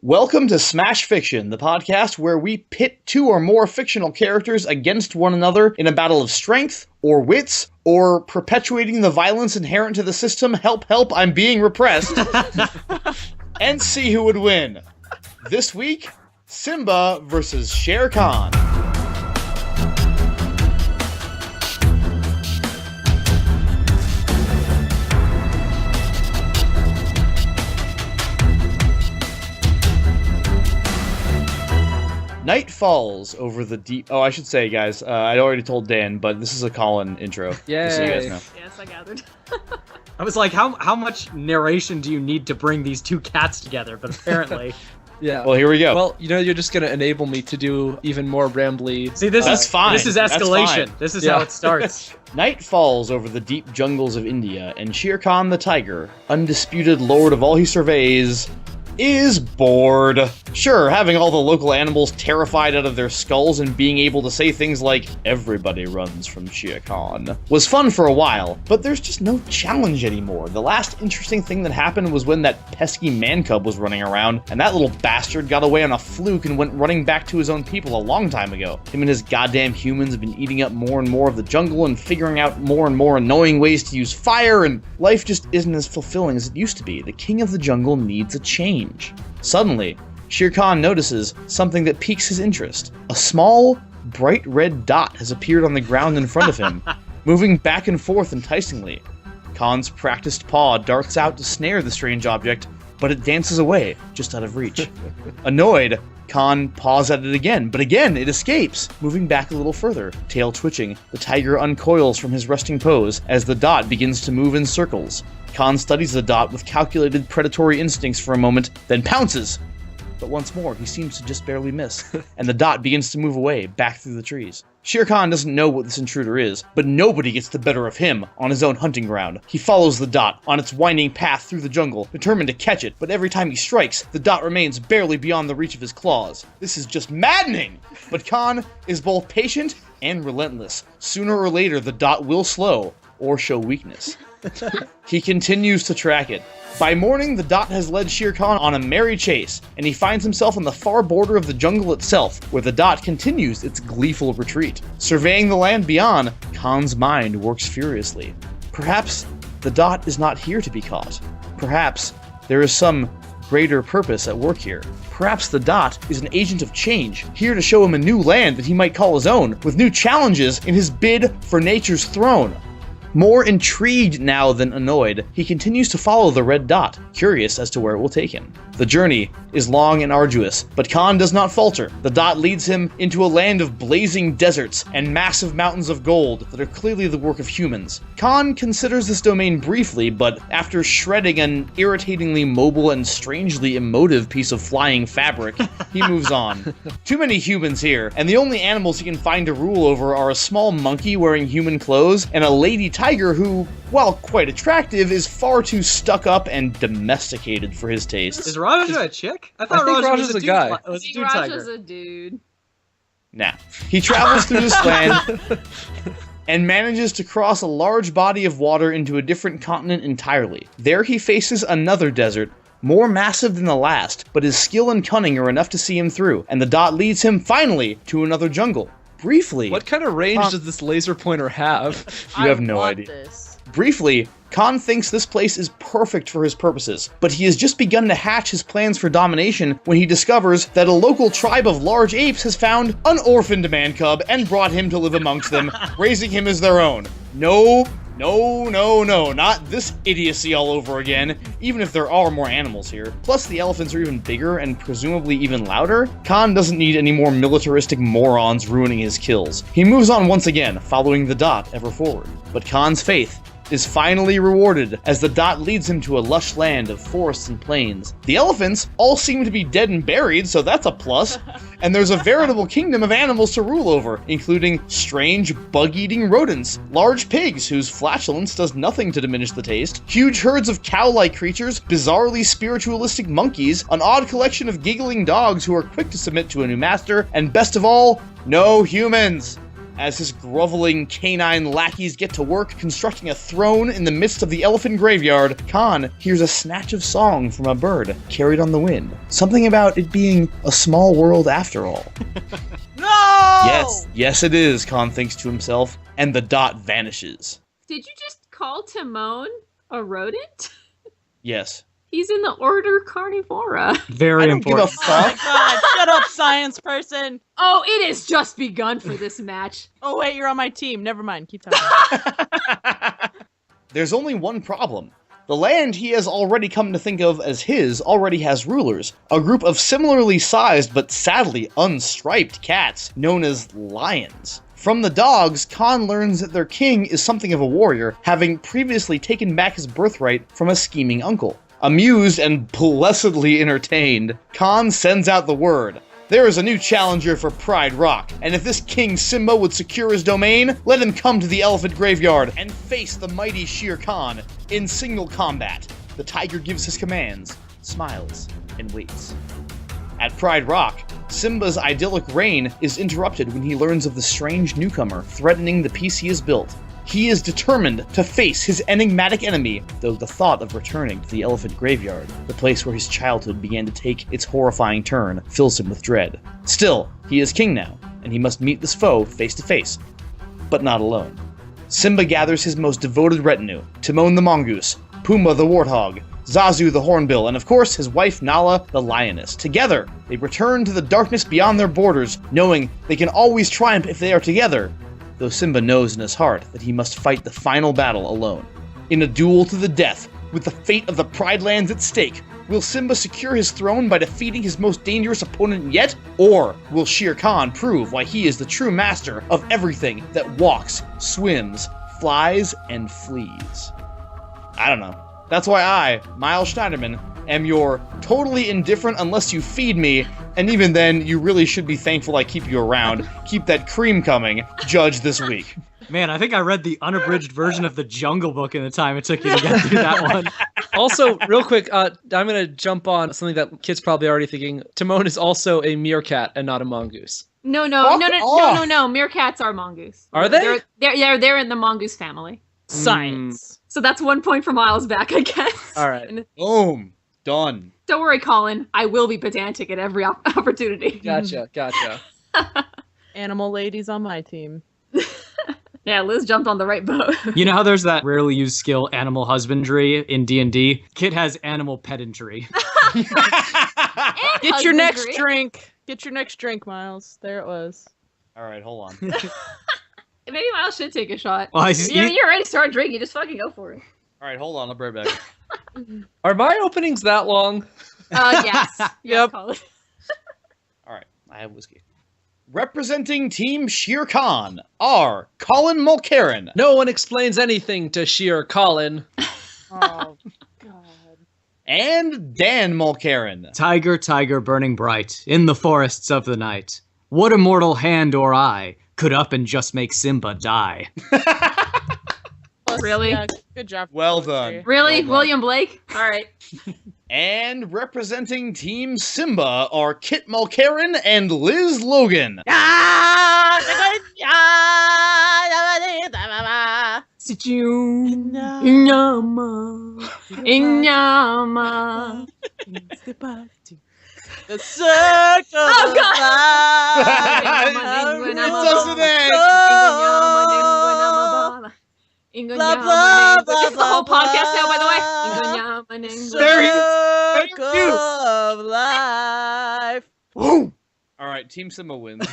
Welcome to Smash Fiction, the podcast where we pit two or more fictional characters against one another in a battle of strength, or wits, or perpetuating the violence inherent to the system, help, I'm being repressed, and see who would win. This week, Simba versus Shere Khan. Night falls over the deep... Oh, I should say, guys, I already told Dan, but this is a Colin intro. Yay. Just so you guys know. Yes, I gathered. I was like, how much narration do you need to bring these two cats together? But apparently... Yeah. Well, here we go. Well, you're just going to enable me to do even more rambly... See, that's fine. This is escalation. This is how it starts. Night falls over the deep jungles of India, and Shere Khan the tiger, undisputed lord of all he surveys, is bored. Sure, having all the local animals terrified out of their skulls and being able to say things like, everybody runs from Shere Khan, was fun for a while, but there's just no challenge anymore. The last interesting thing that happened was when that pesky man cub was running around, and that little bastard got away on a fluke and went running back to his own people a long time ago. Him and his goddamn humans have been eating up more and more of the jungle and figuring out more and more annoying ways to use fire, and life just isn't as fulfilling as it used to be. The king of the jungle needs a change. Suddenly, Shere Khan notices something that piques his interest. A small, bright red dot has appeared on the ground in front of him, moving back and forth enticingly. Khan's practiced paw darts out to snare the strange object, but it dances away, just out of reach. Annoyed, Khan paws at it again, but again it escapes, moving back a little further. Tail twitching, the tiger uncoils from his resting pose as the dot begins to move in circles. Khan studies the dot with calculated predatory instincts for a moment, then pounces! But once more, he seems to just barely miss, and the dot begins to move away, back through the trees. Shere Khan doesn't know what this intruder is, but nobody gets the better of him on his own hunting ground. He follows the dot on its winding path through the jungle, determined to catch it, but every time he strikes, the dot remains barely beyond the reach of his claws. This is just maddening! But Khan is both patient and relentless. Sooner or later, the dot will slow, or show weakness. He continues to track it. By morning, the dot has led Shere Khan on a merry chase, and he finds himself on the far border of the jungle itself, where the dot continues its gleeful retreat. Surveying the land beyond, Khan's mind works furiously. Perhaps the dot is not here to be caught. Perhaps there is some greater purpose at work here. Perhaps the dot is an agent of change, here to show him a new land that he might call his own, with new challenges in his bid for nature's throne. More intrigued now than annoyed, he continues to follow the red dot, curious as to where it will take him. The journey is long and arduous, but Khan does not falter. The dot leads him into a land of blazing deserts and massive mountains of gold that are clearly the work of humans. Khan considers this domain briefly, but after shredding an irritatingly mobile and strangely emotive piece of flying fabric, he moves on. Too many humans here, and the only animals he can find to rule over are a small monkey wearing human clothes and a lady tiger who, while quite attractive, is far too stuck up and domesticated for his taste. Is Raja a chick? I thought think Raja was Raja's a a dude. guy. Was a dude Raja's tiger. a dude. Nah. He travels through this land and manages to cross a large body of water into a different continent entirely. There he faces another desert, more massive than the last, but his skill and cunning are enough to see him through, and the dot leads him, finally, to another jungle. Briefly... What kind of range does this laser pointer have? You have no idea. Briefly, Khan thinks this place is perfect for his purposes, but he has just begun to hatch his plans for domination when he discovers that a local tribe of large apes has found an orphaned man cub and brought him to live amongst them, raising him as their own. No, not this idiocy all over again, even if there are more animals here. Plus, the elephants are even bigger and presumably even louder. Khan doesn't need any more militaristic morons ruining his kills. He moves on once again, following the dot ever forward. But Khan's faith is finally rewarded as the dot leads him to a lush land of forests and plains. The elephants all seem to be dead and buried, so that's a plus. And there's a veritable kingdom of animals to rule over, including strange bug-eating rodents, large pigs whose flatulence does nothing to diminish the taste, huge herds of cow-like creatures, bizarrely spiritualistic monkeys, an odd collection of giggling dogs who are quick to submit to a new master, and best of all, no humans. As his groveling canine lackeys get to work constructing a throne in the midst of the elephant graveyard, Khan hears a snatch of song from a bird carried on the wind. Something about it being a small world after all. No! Yes it is, Khan thinks to himself, and the dot vanishes. Did you just call Timon a rodent? Yes. He's in the order Carnivora. Very I don't give important. a fuck. Oh my god, shut up, science person! Oh, it has just begun for this match. Oh wait, you're on my team. Never mind, keep talking. There's only one problem. The land he has already come to think of as his already has rulers, a group of similarly sized but sadly unstriped cats known as lions. From the dogs, Khan learns that their king is something of a warrior, having previously taken back his birthright from a scheming uncle. Amused and blessedly entertained, Khan sends out the word. There is a new challenger for Pride Rock, and if this King Simba would secure his domain, let him come to the elephant graveyard and face the mighty Shere Khan in single combat. The tiger gives his commands, smiles, and waits. At Pride Rock, Simba's idyllic reign is interrupted when he learns of the strange newcomer threatening the peace he has built. He is determined to face his enigmatic enemy, though the thought of returning to the elephant graveyard, the place where his childhood began to take its horrifying turn, fills him with dread. Still, he is king now, and he must meet this foe face to face, but not alone. Simba gathers his most devoted retinue, Timon the mongoose, Pumbaa the warthog, Zazu the hornbill, and of course his wife Nala the lioness. Together, they return to the darkness beyond their borders, knowing they can always triumph if they are together, though Simba knows in his heart that he must fight the final battle alone. In a duel to the death, with the fate of the Pride Lands at stake, will Simba secure his throne by defeating his most dangerous opponent yet? Or will Shere Khan prove why he is the true master of everything that walks, swims, flies, and flees? I don't know. That's why I, Miles Schneiderman, am your totally indifferent unless you feed me, and even then, you really should be thankful I keep you around. Keep that cream coming, judge this week. Man, I think I read the unabridged version of the Jungle Book in the time it took you to get through that one. Also, real quick, I'm going to jump on something that kids probably already thinking. Timon is also a meerkat and not a mongoose. No. Meerkats are mongoose. Are they? They're in the mongoose family. Science. So that's 1 point for Miles back, I guess. All right. And Boom. Done. don't worry, Colin. I will be pedantic at every opportunity. Gotcha. Animal ladies on my team. Yeah, Liz jumped on the right boat. You know how there's that rarely used skill, animal husbandry, in D&D? Kit has animal pedantry. Get your next drink. Get your next drink, Miles. There it was. All right, hold on. Maybe Miles should take a shot. Well, You're ready to start drinking. Just fucking go for it. All right, hold on. I'll be right back. Are my openings that long? Yes. Yep. Colin. All right, I have whiskey. Representing Team Shere Khan are Colin Mulcairn. No one explains anything to Shere Colin. Oh, God. And Dan Mulcairn. Tiger, tiger, burning bright, in the forests of the night. What immortal hand or eye could up and just make Simba die? Really? Yeah, good job. Well done. Really? Well done. William Blake? All right. And representing Team Simba are Kit Mulcairn and Liz Logan. Inyama. The circle Oh, God. of life. It doesn't end. Blah, blah, blah, This is the whole blah, podcast now, by the way. Circle of life. Woo! All right, Team Simba wins.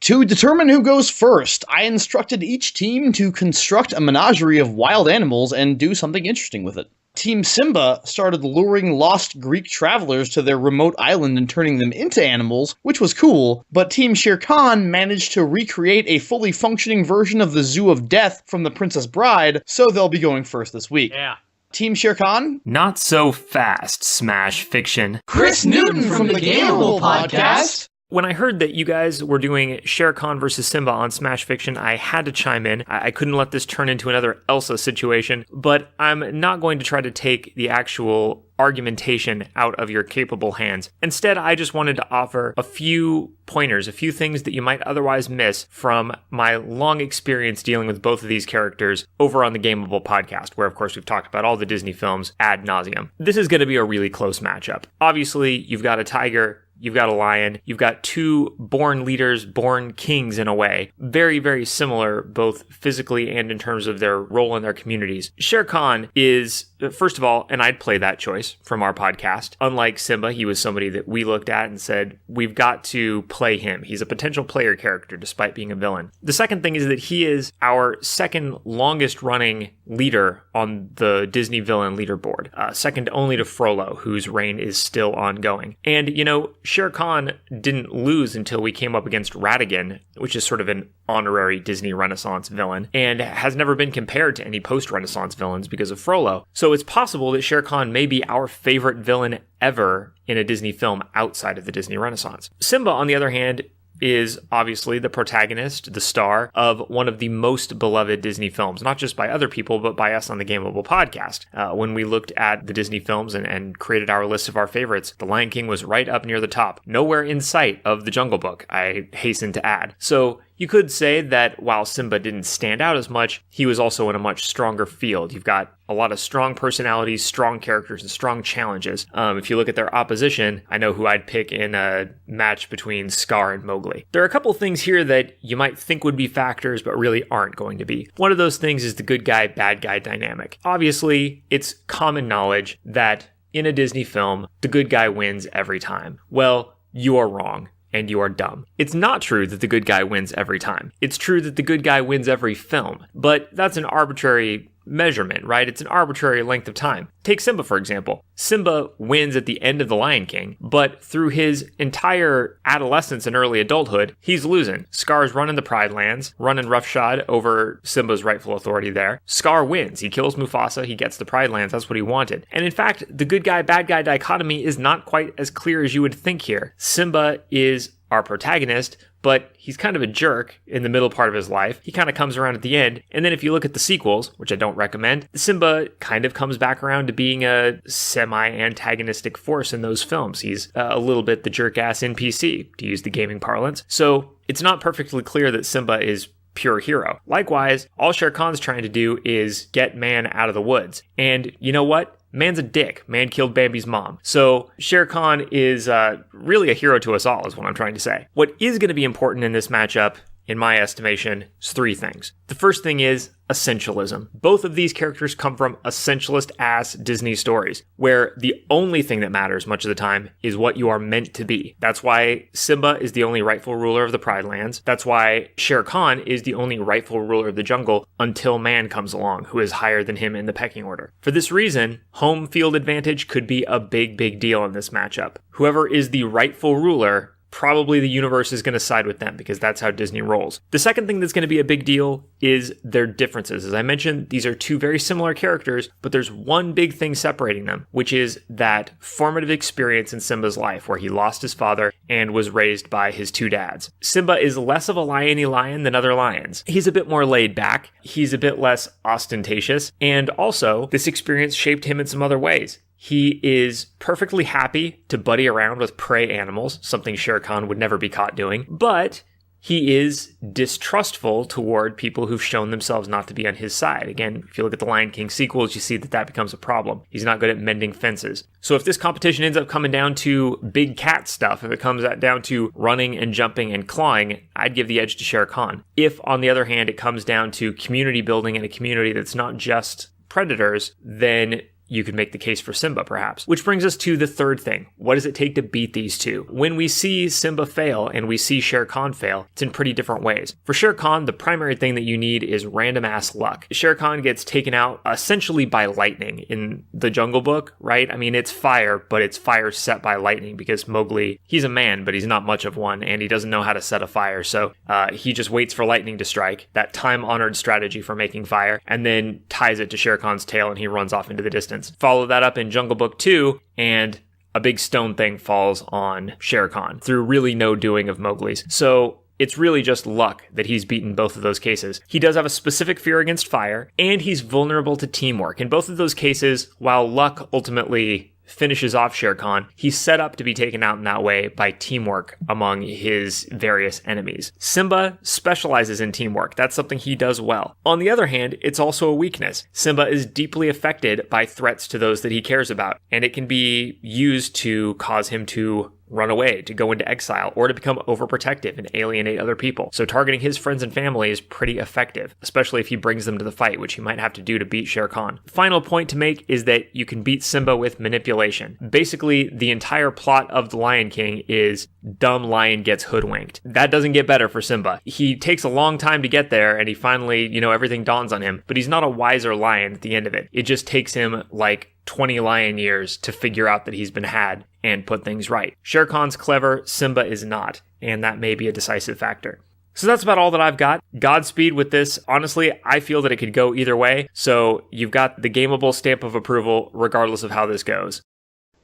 To determine who goes first, I instructed each team to construct a menagerie of wild animals and do something interesting with it. Team Simba started luring lost Greek travelers to their remote island and turning them into animals, which was cool, but Team Shere Khan managed to recreate a fully functioning version of the Zoo of Death from The Princess Bride, so they'll be going first this week. Yeah. Team Shere Khan? Not so fast, Smash Fiction. Kris Newton from the Gameable Podcast. When I heard that you guys were doing Shere Khan versus Simba on Smash Fiction, I had to chime in. I couldn't let this turn into another Elsa situation, but I'm not going to try to take the actual argumentation out of your capable hands. Instead, I just wanted to offer a few pointers, a few things that you might otherwise miss from my long experience dealing with both of these characters over on the Gameable Podcast, where of course we've talked about all the Disney films ad nauseum. This is going to be a really close matchup. Obviously, you've got a tiger, you've got a lion, you've got two born leaders, born kings in a way. Very, very similar, both physically and in terms of their role in their communities. Shere Khan is, first of all, and I'd play that choice from our podcast. Unlike Simba, he was somebody that we looked at and said, we've got to play him. He's a potential player character despite being a villain. The second thing is that he is our second longest running leader on the Disney villain leaderboard, second only to Frollo, whose reign is still ongoing. And, you know, Shere Khan didn't lose until we came up against Ratigan, which is sort of an honorary Disney Renaissance villain, and has never been compared to any post-Renaissance villains because of Frollo. So it's possible that Shere Khan may be our favorite villain ever in a Disney film outside of the Disney Renaissance. Simba, on the other hand, is obviously the protagonist, the star of one of the most beloved Disney films, not just by other people, but by us on the Gameable Podcast. When we looked at the Disney films and created our list of our favorites, The Lion King was right up near the top, nowhere in sight of The Jungle Book, I hasten to add. So you could say that while Simba didn't stand out as much, he was also in a much stronger field. You've got a lot of strong personalities, strong characters, and strong challenges. If you look at their opposition, I know who I'd pick in a match between Scar and Mowgli. There are a couple things here that you might think would be factors, but really aren't going to be. One of those things is the good guy, bad guy dynamic. Obviously, it's common knowledge that in a Disney film, the good guy wins every time. Well, you are wrong. And you are dumb. It's not true that the good guy wins every time. It's true that the good guy wins every film, but that's an arbitrary measurement, right? It's an arbitrary length of time. Take Simba, for example. Simba wins at the end of The Lion King, but through his entire adolescence and early adulthood, he's losing. Scar's running the Pride Lands, running roughshod over Simba's rightful authority there. Scar wins. He kills Mufasa. He gets the Pride Lands. That's what he wanted. And in fact, the good guy, bad guy dichotomy is not quite as clear as you would think here. Simba is our protagonist, but he's kind of a jerk in the middle part of his life. He kind of comes around at the end. And then if you look at the sequels, which I don't recommend, Simba kind of comes back around to being a semi-antagonistic force in those films. He's a little bit the jerk-ass NPC, to use the gaming parlance. So it's not perfectly clear that Simba is pure hero. Likewise, all Shere Khan's trying to do is get man out of the woods. And you know what? Man's a dick. Man killed Bambi's mom. So Shere Khan is really a hero to us all, is what I'm trying to say. What is going to be important in this matchup, in my estimation, is three things. The first thing is essentialism. Both of these characters come from essentialist-ass Disney stories, where the only thing that matters much of the time is what you are meant to be. That's why Simba is the only rightful ruler of the Pride Lands. That's why Shere Khan is the only rightful ruler of the jungle until man comes along, who is higher than him in the pecking order. For this reason, home field advantage could be a big, big deal in this matchup. Whoever is the rightful ruler, probably the universe is going to side with them because that's how Disney rolls. The second thing that's going to be a big deal is their differences. As I mentioned, these are two very similar characters, but there's one big thing separating them, which is that formative experience in Simba's life where he lost his father and was raised by his two dads. Simba is less of a lion-y lion than other lions. He's a bit more laid back. He's a bit less ostentatious. And also, this experience shaped him in some other ways. He is perfectly happy to buddy around with prey animals, something Shere Khan would never be caught doing, but he is distrustful toward people who've shown themselves not to be on his side. Again, if you look at the Lion King sequels, you see that that becomes a problem. He's not good at mending fences. So if this competition ends up coming down to big cat stuff, if it comes down to running and jumping and clawing, I'd give the edge to Shere Khan. If, on the other hand, it comes down to community building in a community that's not just predators, then you could make the case for Simba, perhaps. Which brings us to the third thing. What does it take to beat these two? When we see Simba fail and we see Shere Khan fail, it's in pretty different ways. For Shere Khan, the primary thing that you need is random-ass luck. Shere Khan gets taken out essentially by lightning in the Jungle Book, right? I mean, it's fire, but it's fire set by lightning because Mowgli, he's a man, but he's not much of one, and he doesn't know how to set a fire, so he just waits for lightning to strike, that time-honored strategy for making fire, and then ties it to Shere Khan's tail and he runs off into the distance. Follow that up in Jungle Book 2, and a big stone thing falls on Shere Khan through really no doing of Mowgli's. So it's really just luck that he's beaten both of those cases. He does have a specific fear against fire, and he's vulnerable to teamwork. In both of those cases, while luck ultimately finishes off Shere Khan, he's set up to be taken out in that way by teamwork among his various enemies. Simba specializes in teamwork. That's something he does well. On the other hand, it's also a weakness. Simba is deeply affected by threats to those that he cares about, and it can be used to cause him to run away, to go into exile, or to become overprotective and alienate other people. So targeting his friends and family is pretty effective, especially if he brings them to the fight, which he might have to do to beat Shere Khan. Final point to make is that you can beat Simba with manipulation. Basically, the entire plot of The Lion King is dumb lion gets hoodwinked. That doesn't get better for Simba. He takes a long time to get there, and he finally, everything dawns on him, but he's not a wiser lion at the end of it. It just takes him like 20 lion years to figure out that he's been had and put things right. Shere Khan's clever, Simba is not, and that may be a decisive factor. So that's about all that I've got. Godspeed with this. Honestly, I feel that it could go either way, so you've got the gameable stamp of approval regardless of how this goes.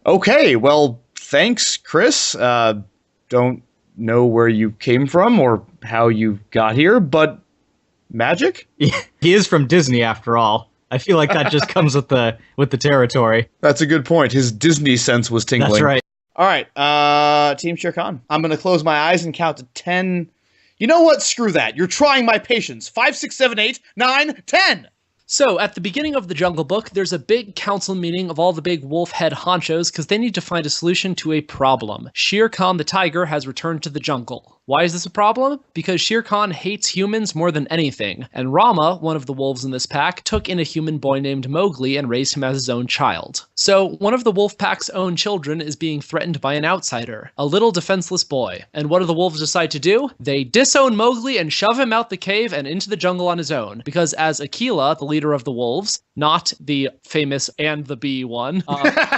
Okay, well, thanks, Kris. Don't know where you came from or how you got here, but magic? He is from Disney after all. I feel like that just comes with the territory. That's a good point. His Disney sense was tingling. That's right. All right, Team Shere Khan. I'm going to close my eyes and count to 10. You know what? Screw that. You're trying my patience. 5, 6, 7, 8, 9, 10. So, at the beginning of the Jungle Book, there's a big council meeting of all the big wolf head honchos because they need to find a solution to a problem. Shere Khan the tiger has returned to the jungle. Why is this a problem? Because Shere Khan hates humans more than anything, and Rama, one of the wolves in this pack, took in a human boy named Mowgli and raised him as his own child. So, one of the wolf pack's own children is being threatened by an outsider, a little defenseless boy. And what do the wolves decide to do? They disown Mowgli and shove him out the cave and into the jungle on his own, because as Akela, the leader of the wolves, not the famous and the bee one,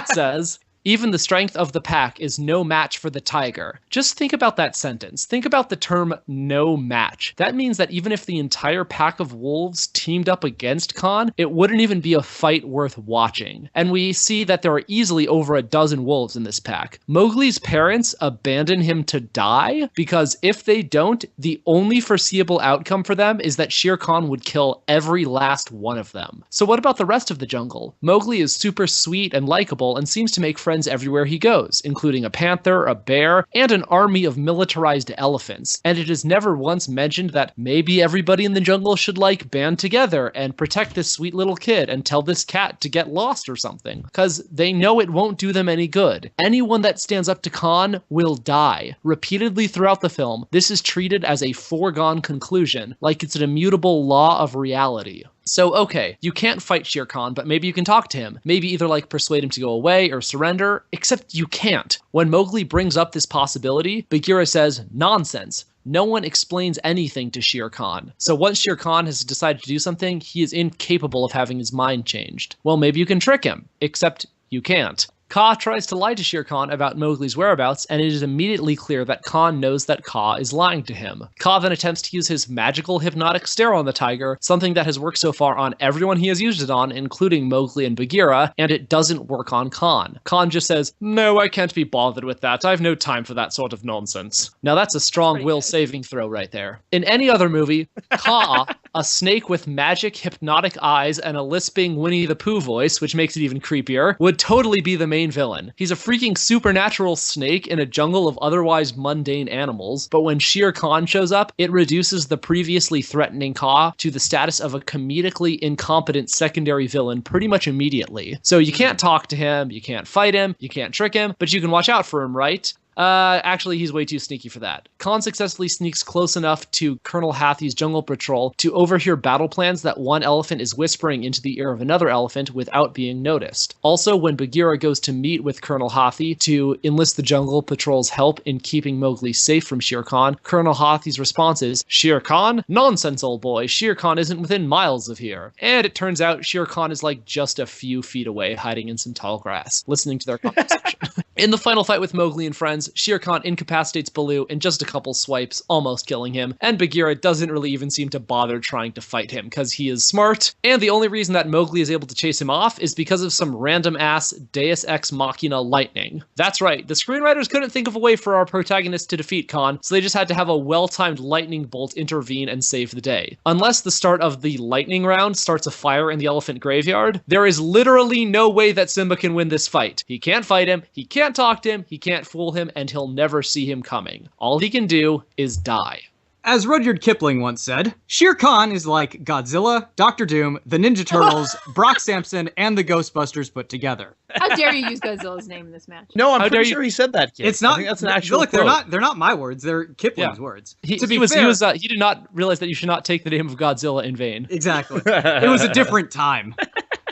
says, even the strength of the pack is no match for the tiger. Just think about that sentence. Think about the term no match. That means that even if the entire pack of wolves teamed up against Khan, it wouldn't even be a fight worth watching. And we see that there are easily over a dozen wolves in this pack. Mowgli's parents abandon him to die because if they don't, the only foreseeable outcome for them is that Shere Khan would kill every last one of them. So what about the rest of the jungle? Mowgli is super sweet and likable and seems to make friends everywhere he goes, including a panther, a bear, and an army of militarized elephants. And it is never once mentioned that maybe everybody in the jungle should band together and protect this sweet little kid and tell this cat to get lost or something, because they know it won't do them any good. Anyone that stands up to Khan will die. Repeatedly throughout the film, this is treated as a foregone conclusion, like it's an immutable law of reality. So, okay, you can't fight Shere Khan, but maybe you can talk to him. Maybe either persuade him to go away or surrender, except you can't. When Mowgli brings up this possibility, Bagheera says, nonsense. No one explains anything to Shere Khan. So once Shere Khan has decided to do something, he is incapable of having his mind changed. Well, maybe you can trick him, except you can't. Kaa tries to lie to Shere Khan about Mowgli's whereabouts, and it is immediately clear that Khan knows that Kaa is lying to him. Kaa then attempts to use his magical hypnotic stare on the tiger, something that has worked so far on everyone he has used it on, including Mowgli and Bagheera, and it doesn't work on Khan. Khan just says, no, I can't be bothered with that. I have no time for that sort of nonsense. Now that's a strong will saving throw right there. In any other movie, Kaa, a snake with magic hypnotic eyes and a lisping Winnie the Pooh voice, which makes it even creepier, would totally be the main villain. He's a freaking supernatural snake in a jungle of otherwise mundane animals, but when Shere Khan shows up, it reduces the previously threatening Kaa to the status of a comedically incompetent secondary villain pretty much immediately. So you can't talk to him, you can't fight him, you can't trick him, but you can watch out for him, right? Actually, he's way too sneaky for that. Khan successfully sneaks close enough to Colonel Hattie's jungle patrol to overhear battle plans that one elephant is whispering into the ear of another elephant without being noticed. Also, when Bagheera goes to meet with Colonel Hattie to enlist the jungle patrol's help in keeping Mowgli safe from Shere Khan, Colonel Hattie's response is, Shere Khan? Nonsense, old boy. Shere Khan isn't within miles of here. And it turns out Shere Khan is just a few feet away, hiding in some tall grass, listening to their conversation. In the final fight with Mowgli and friends, Shere Khan incapacitates Baloo in just a couple swipes, almost killing him, and Bagheera doesn't really even seem to bother trying to fight him because he is smart, and the only reason that Mowgli is able to chase him off is because of some random-ass Deus Ex Machina lightning. That's right, the screenwriters couldn't think of a way for our protagonist to defeat Khan, so they just had to have a well-timed lightning bolt intervene and save the day. Unless the start of the lightning round starts a fire in the elephant graveyard, there is literally no way that Simba can win this fight. He can't fight him, he can't talk to him, he can't fool him, and he'll never see him coming. All he can do is die. As Rudyard Kipling once said, Shere Khan is like Godzilla, Dr. Doom, the Ninja Turtles, Brock Sampson, and the Ghostbusters put together. How dare you use Godzilla's name in this match? No, I'm pretty sure he said that, kid. It's not. I think that's an actual Look, quote. they're not my words. They're Kipling's words. He did not realize that you should not take the name of Godzilla in vain. Exactly. It was a different time.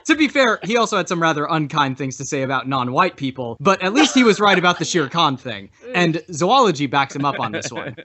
To be fair, he also had some rather unkind things to say about non-white people, but at least he was right about the Shere Khan thing, and zoology backs him up on this one.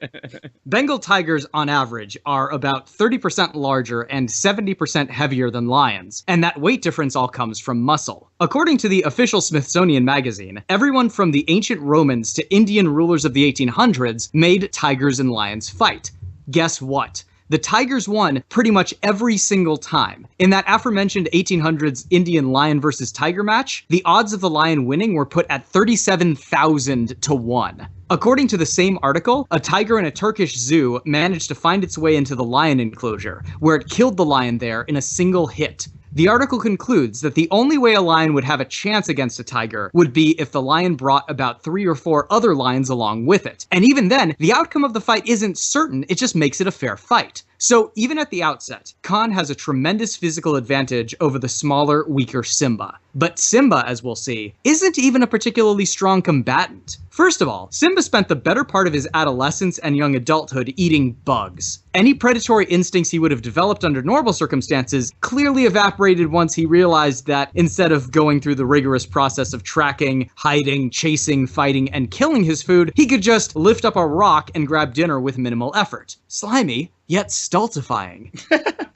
Bengal tigers, on average, are about 30% larger and 70% heavier than lions, and that weight difference all comes from muscle. According to the official Smithsonian magazine, everyone from the ancient Romans to Indian rulers of the 1800s made tigers and lions fight. Guess what? The Tigers won pretty much every single time. In that aforementioned 1800s Indian lion versus tiger match, the odds of the lion winning were put at 37,000 to 1. According to the same article, a tiger in a Turkish zoo managed to find its way into the lion enclosure, where it killed the lion there in a single hit. The article concludes that the only way a lion would have a chance against a tiger would be if the lion brought about 3 or 4 other lions along with it. And even then, the outcome of the fight isn't certain, it just makes it a fair fight. So even at the outset, Khan has a tremendous physical advantage over the smaller, weaker Simba. But Simba, as we'll see, isn't even a particularly strong combatant. First of all, Simba spent the better part of his adolescence and young adulthood eating bugs. Any predatory instincts he would have developed under normal circumstances clearly evaporated once he realized that instead of going through the rigorous process of tracking, hiding, chasing, fighting, and killing his food, he could just lift up a rock and grab dinner with minimal effort. Slimy, yet stultifying.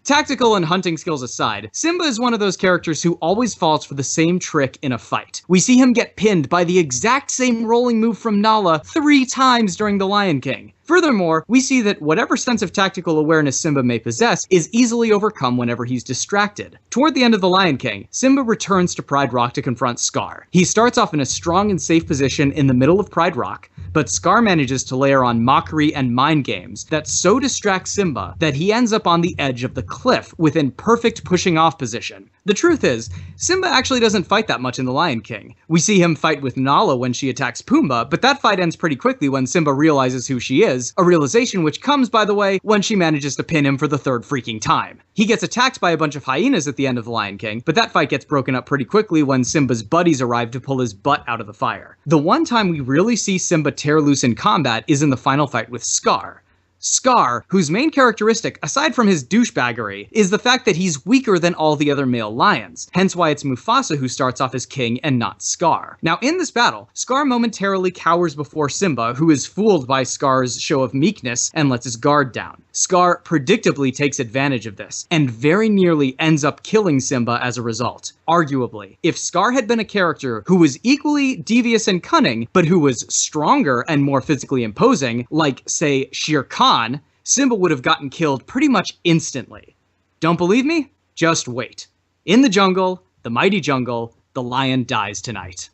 Tactical and hunting skills aside, Simba is one of those characters who always falls for the same trick in a fight. We see him get pinned by the exact same rolling move from Nala 3 times during The Lion King. Furthermore, we see that whatever sense of tactical awareness Simba may possess is easily overcome whenever he's distracted. Toward the end of The Lion King, Simba returns to Pride Rock to confront Scar. He starts off in a strong and safe position in the middle of Pride Rock, but Scar manages to layer on mockery and mind games that so distract Simba that he ends up on the edge of the cliff within perfect pushing off position. The truth is, Simba actually doesn't fight that much in The Lion King. We see him fight with Nala when she attacks Pumbaa, but that fight ends pretty quickly when Simba realizes who she is, a realization which comes, by the way, when she manages to pin him for the 3rd freaking time. He gets attacked by a bunch of hyenas at the end of The Lion King, but that fight gets broken up pretty quickly when Simba's buddies arrive to pull his butt out of the fire. The one time we really see Simba tear loose in combat is in the final fight with Scar. Scar, whose main characteristic, aside from his douchebaggery, is the fact that he's weaker than all the other male lions, hence why it's Mufasa who starts off as king and not Scar. Now in this battle, Scar momentarily cowers before Simba, who is fooled by Scar's show of meekness and lets his guard down. Scar predictably takes advantage of this, and very nearly ends up killing Simba as a result. Arguably, if Scar had been a character who was equally devious and cunning, but who was stronger and more physically imposing, like, say, Shere Khan, Simba would have gotten killed pretty much instantly. Don't believe me? Just wait. In the jungle, the mighty jungle, the lion dies tonight.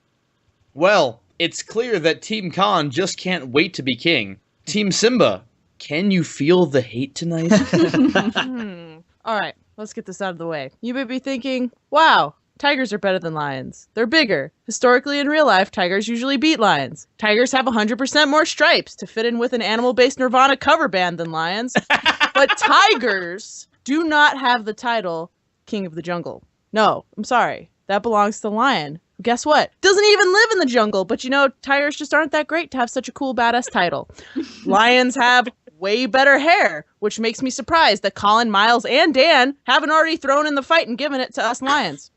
Well, it's clear that Team Khan just can't wait to be king. Team Simba, can you feel the hate tonight? All right, let's get this out of the way. You may be thinking, wow, tigers are better than lions. They're bigger. Historically, in real life, tigers usually beat lions. Tigers have 100% more stripes to fit in with an animal-based Nirvana cover band than lions. But tigers do not have the title King of the Jungle. No, I'm sorry. That belongs to the lion. Guess what? Doesn't even live in the jungle, but you know, tigers just aren't that great to have such a cool, badass title. Lions have way better hair, which makes me surprised that Colin, Miles, and Dan haven't already thrown in the fight and given it to us lions.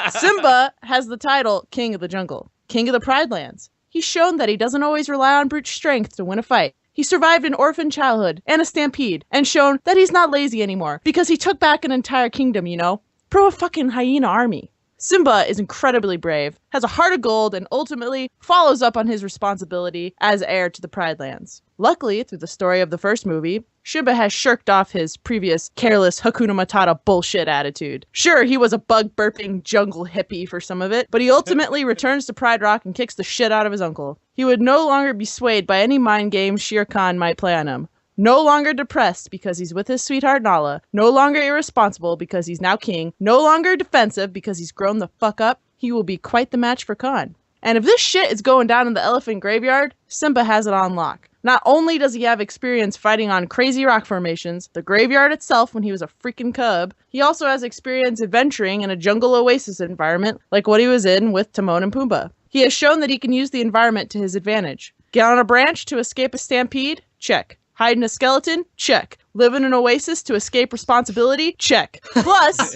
Simba has the title King of the Jungle, King of the Pride Lands. He's shown that he doesn't always rely on brute strength to win a fight. He survived an orphan childhood and a stampede, and shown that he's not lazy anymore because he took back an entire kingdom, you know? Pro a fucking hyena army. Simba is incredibly brave, has a heart of gold, and ultimately follows up on his responsibility as heir to the Pride Lands. Luckily, through the story of the first movie, Simba has shirked off his previous careless Hakuna Matata bullshit attitude. Sure, he was a bug-burping jungle hippie for some of it, but he ultimately returns to Pride Rock and kicks the shit out of his uncle. He would no longer be swayed by any mind games Shere Khan might play on him. No longer depressed because he's with his sweetheart Nala. No longer irresponsible because he's now king. No longer defensive because he's grown the fuck up. He will be quite the match for Khan. And if this shit is going down in the elephant graveyard, Simba has it on lock. Not only does he have experience fighting on crazy rock formations, the graveyard itself when he was a freaking cub, he also has experience adventuring in a jungle oasis environment like what he was in with Timon and Pumbaa. He has shown that he can use the environment to his advantage. Get on a branch to escape a stampede? Check. Hide in a skeleton? Check. Live in an oasis to escape responsibility? Check. Plus,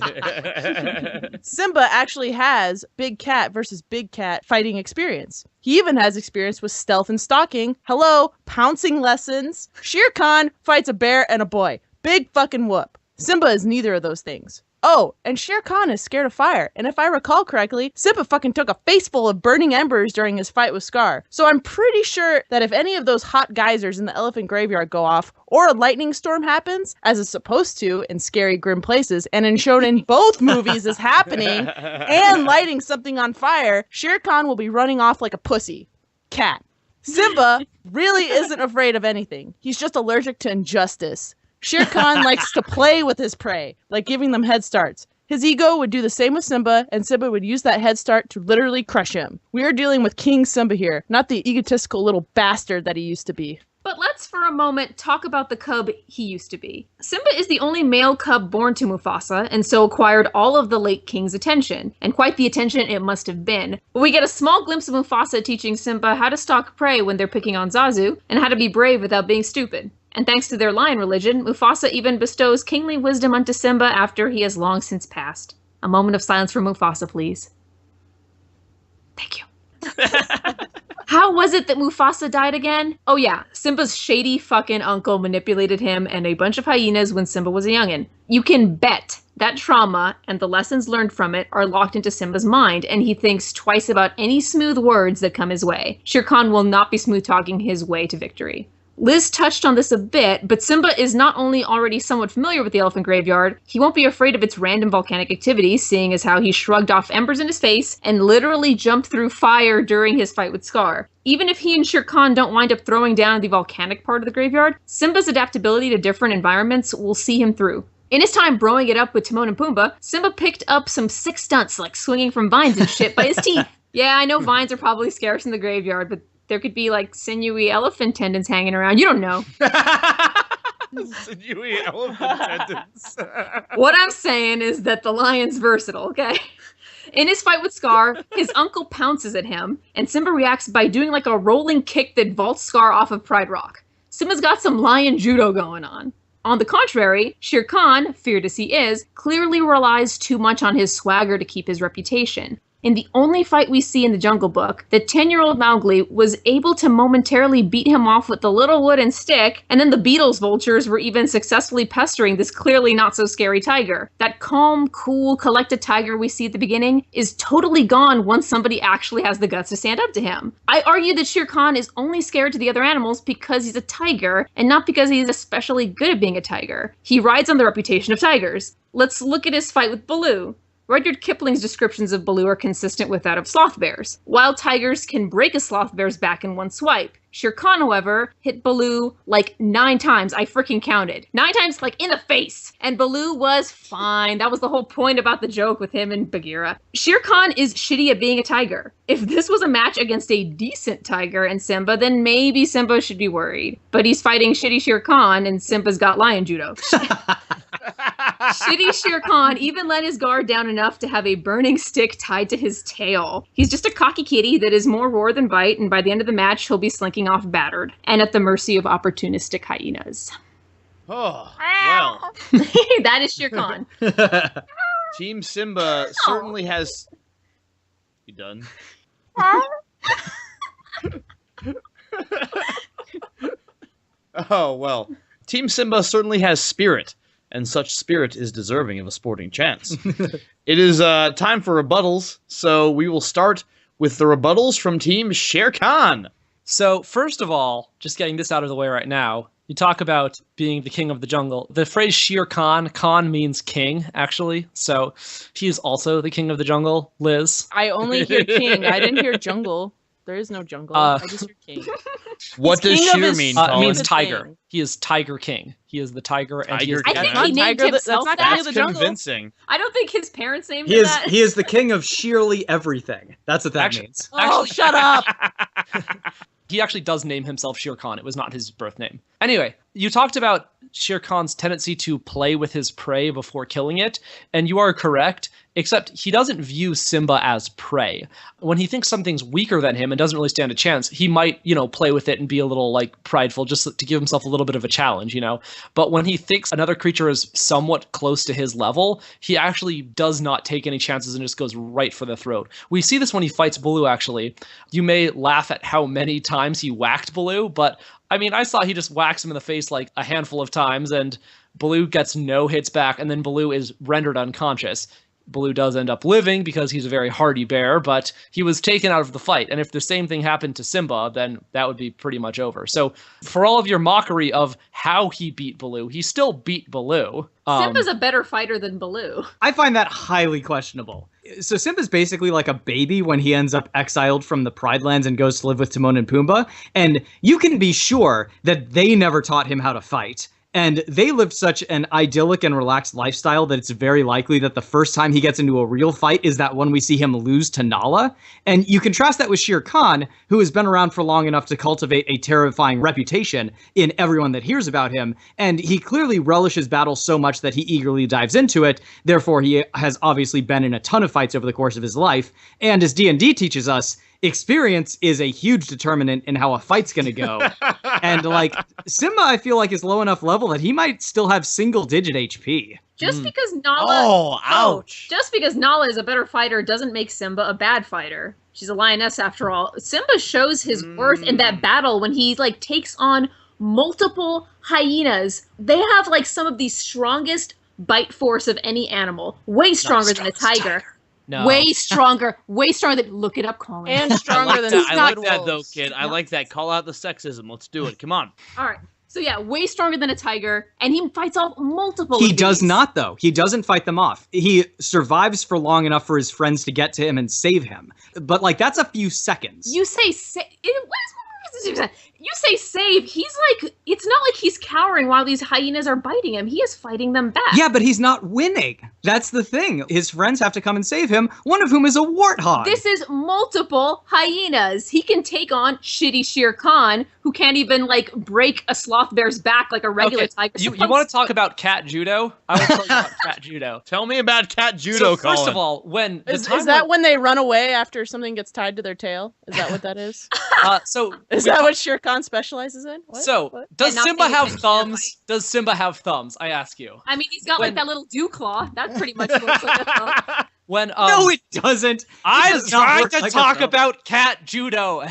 Simba actually has big cat versus big cat fighting experience. He even has experience with stealth and stalking. Hello, pouncing lessons. Shere Khan fights a bear and a boy. Big fucking whoop. Simba is neither of those things. Oh, and Shere Khan is scared of fire, and if I recall correctly, Simba fucking took a face full of burning embers during his fight with Scar. So I'm pretty sure that if any of those hot geysers in the elephant graveyard go off, or a lightning storm happens, as it's supposed to in scary, grim places, and in shown in both movies is happening, and lighting something on fire, Shere Khan will be running off like a pussy. Cat. Simba really isn't afraid of anything. He's just allergic to injustice. Shere Khan likes to play with his prey, like giving them head starts. His ego would do the same with Simba, and Simba would use that head start to literally crush him. We are dealing with King Simba here, not the egotistical little bastard that he used to be. But let's for a moment talk about the cub he used to be. Simba is the only male cub born to Mufasa, and so acquired all of the late king's attention, and quite the attention it must have been. We get a small glimpse of Mufasa teaching Simba how to stalk prey when they're picking on Zazu, and how to be brave without being stupid. And thanks to their lion religion, Mufasa even bestows kingly wisdom unto Simba after he has long since passed. A moment of silence for Mufasa, please. Thank you. How was it that Mufasa died again? Oh yeah, Simba's shady fucking uncle manipulated him and a bunch of hyenas when Simba was a youngin'. You can bet that trauma and the lessons learned from it are locked into Simba's mind, and he thinks twice about any smooth words that come his way. Shere Khan will not be smooth-talking his way to victory. Liz touched on this a bit, but Simba is not only already somewhat familiar with the elephant graveyard, he won't be afraid of its random volcanic activity, seeing as how he shrugged off embers in his face and literally jumped through fire during his fight with Scar. Even if he and Shere Khan don't wind up throwing down the volcanic part of the graveyard, Simba's adaptability to different environments will see him through. In his time broing it up with Timon and Pumbaa, Simba picked up some sick stunts like swinging from vines and shit by his teeth. Yeah, I know vines are probably scarce in the graveyard, but there could be, like, sinewy elephant tendons hanging around. You don't know. Sinewy elephant tendons. What I'm saying is that the lion's versatile, okay? In his fight with Scar, his uncle pounces at him, and Simba reacts by doing, like, a rolling kick that vaults Scar off of Pride Rock. Simba's got some lion judo going on. On the contrary, Shere Khan, feared as he is, clearly relies too much on his swagger to keep his reputation. In the only fight we see in the Jungle Book, the 10-year-old Mowgli was able to momentarily beat him off with the little wooden stick, and then the Beatles vultures were even successfully pestering this clearly not-so-scary tiger. That calm, cool, collected tiger we see at the beginning is totally gone once somebody actually has the guts to stand up to him. I argue that Shere Khan is only scared to the other animals because he's a tiger, and not because he's especially good at being a tiger. He rides on the reputation of tigers. Let's look at his fight with Baloo. Rudyard Kipling's descriptions of Baloo are consistent with that of sloth bears. Wild tigers can break a sloth bear's back in one swipe. Shere Khan, however, hit Baloo like 9 times. I freaking counted. 9 times, like, in the face. And Baloo was fine. That was the whole point about the joke with him and Bagheera. Shere Khan is shitty at being a tiger. If this was a match against a decent tiger and Simba, then maybe Simba should be worried. But he's fighting shitty Shere Khan, and Simba's got lion judo. Shitty Shere Khan even let his guard down enough to have a burning stick tied to his tail. He's just a cocky kitty that is more roar than bite, and by the end of the match, he'll be slinking off battered and at the mercy of opportunistic hyenas. Oh, well. That is Shere Khan. Team Simba certainly has... You done? Oh, well. Team Simba certainly has spirit. and such spirit is deserving of a sporting chance. It is time for rebuttals, so we will start with the rebuttals from Team Shere Khan. So, first of all, just getting this out of the way right now, you talk about being the king of the jungle. The phrase Shere Khan, Khan means king, actually. So, he is also the king of the jungle, Liz. I only hear king. I didn't hear jungle. There is no jungle. I just hear king. What does Shere mean? It means Colin? tiger. He is Tiger King. He is the tiger. And he is Tiger I the think he named himself that's not that. King of the jungle. Convincing. I don't think his parents named He him is that. he is the king of sheerly everything. That's what that Actually- means. Oh, shut up! He actually does name himself Shere Khan. It was not his birth name. Anyway, you talked about Shere Khan's tendency to play with his prey before killing it, and you are correct, except he doesn't view Simba as prey. When he thinks something's weaker than him and doesn't really stand a chance, he might, play with it and be a little, prideful just to give himself a little bit of a challenge, But when he thinks another creature is somewhat close to his level, he actually does not take any chances and just goes right for the throat. We see this when he fights Baloo, actually. You may laugh at how many times he whacked Baloo, but I saw he just whacks him in the face like a handful of times, and Baloo gets no hits back, and then Baloo is rendered unconscious. Baloo does end up living because he's a very hardy bear, but he was taken out of the fight. And if the same thing happened to Simba, then that would be pretty much over. So for all of your mockery of how he beat Baloo, he still beat Baloo. Simba's a better fighter than Baloo. I find that highly questionable. So Simba's basically like a baby when he ends up exiled from the Pride Lands and goes to live with Timon and Pumbaa. And you can be sure that they never taught him how to fight. And they lived such an idyllic and relaxed lifestyle that it's very likely that the first time he gets into a real fight is that when we see him lose to Nala. And you contrast that with Shere Khan, who has been around for long enough to cultivate a terrifying reputation in everyone that hears about him. And he clearly relishes battle so much that he eagerly dives into it. Therefore, he has obviously been in a ton of fights over the course of his life. And as D&D teaches us, experience is a huge determinant in how a fight's going to go. And Simba, I feel like is low enough level that he might still have single-digit HP. Just because Nala, ouch! Just because Nala is a better fighter doesn't make Simba a bad fighter. She's a lioness after all. Simba shows his worth in that battle when he takes on multiple hyenas. They have some of the strongest bite force of any animal, way stronger than a tiger. No. Way stronger than. Look it up, Colin. And stronger than I like that though, wolves. kid. I like that. Call out the sexism. Let's do it. Come on. All right. So yeah, way stronger than a tiger, and he fights off multiple. He of does these. not, though. He doesn't fight them off. He survives for long enough for his friends to get to him and save him. But that's a few seconds. You say you say save. He's it's not like he's cowering while these hyenas are biting him. He is fighting them back. Yeah, but he's not winning. That's the thing. His friends have to come and save him, one of whom is a warthog. This is multiple hyenas. He can take on shitty Shere Khan, who can't even break a sloth bear's back like a regular tiger. You want to talk about cat judo? I want to talk about cat judo. Tell me about cat judo, So first Colin. of all, when Is that when they run away after something gets tied to their tail? Is that what that is? Is that what Shere Khan specializes in? What? So, What? does And not Simba being have finished thumbs? Does Simba have thumbs? I ask you. I mean, he's got When- that little dew claw. That's pretty much looks like a thumb. When No, it doesn't. I'm does not trying work to like a talk thumb. about cat judo.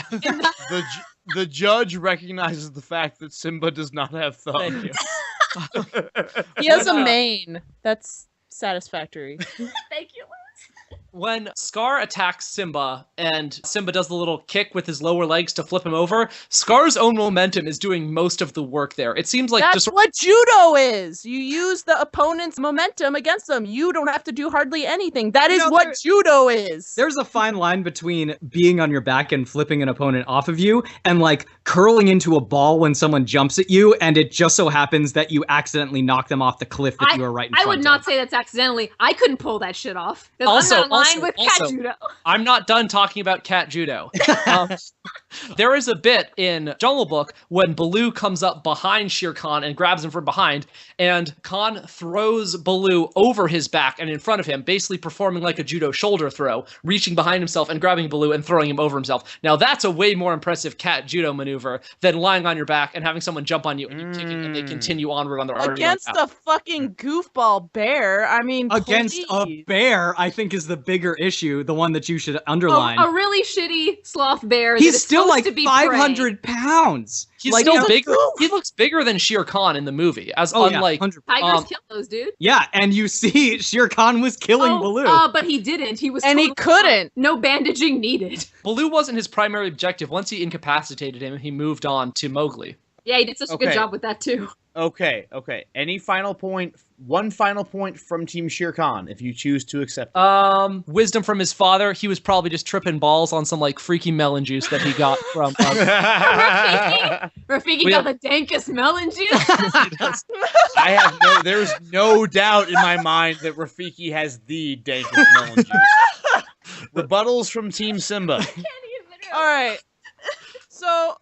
The judge recognizes the fact that Simba does not have thumbs. Thank you. He has a mane. That's satisfactory. Thank you. When Scar attacks Simba and Simba does the little kick with his lower legs to flip him over, Scar's own momentum is doing most of the work there. It seems like That's what judo is. You use the opponent's momentum against them. You don't have to do hardly anything. That is what judo is. There's a fine line between being on your back and flipping an opponent off of you and curling into a ball when someone jumps at you and it just so happens that you accidentally knock them off the cliff that you are right in front I of. would not say that's accidentally. I couldn't pull that shit off. 'Cause I'm not aligned with cat judo. I'm not done talking about cat judo. There is a bit in Jungle Book when Baloo comes up behind Shere Khan and grabs him from behind, and Khan throws Baloo over his back and in front of him, basically performing like a judo shoulder throw, reaching behind himself and grabbing Baloo and throwing him over himself. Now that's a way more impressive cat judo maneuver than lying on your back and having someone jump on you and you kicking and they continue onward on their Against a fucking goofball bear. I mean, Against a please. bear, I think is the bigger issue, the one that you should underline. A really shitty sloth bear. that He's is still supposed like to be 500 pounds. He's like, still bigger. He looks bigger than Shere Khan in the movie. As unlike 100%. prey. Tigers kill those, dude. Yeah, and you see Shere Khan was killing Baloo. But he didn't. He was And he totally couldn't. fine. No bandaging needed. Baloo wasn't his primary objective. Once he incapacitated him, he moved on to Mowgli. Yeah, he did such a good job with that too. Okay. Any final point? One final point from Team Shere Khan, if you choose to accept it. Wisdom from his father. He was probably just tripping balls on some like freaky melon juice that he got from. Rafiki got the dankest melon juice. There's no doubt in my mind that Rafiki has the dankest melon juice. Rebuttals from Team Simba. All right. So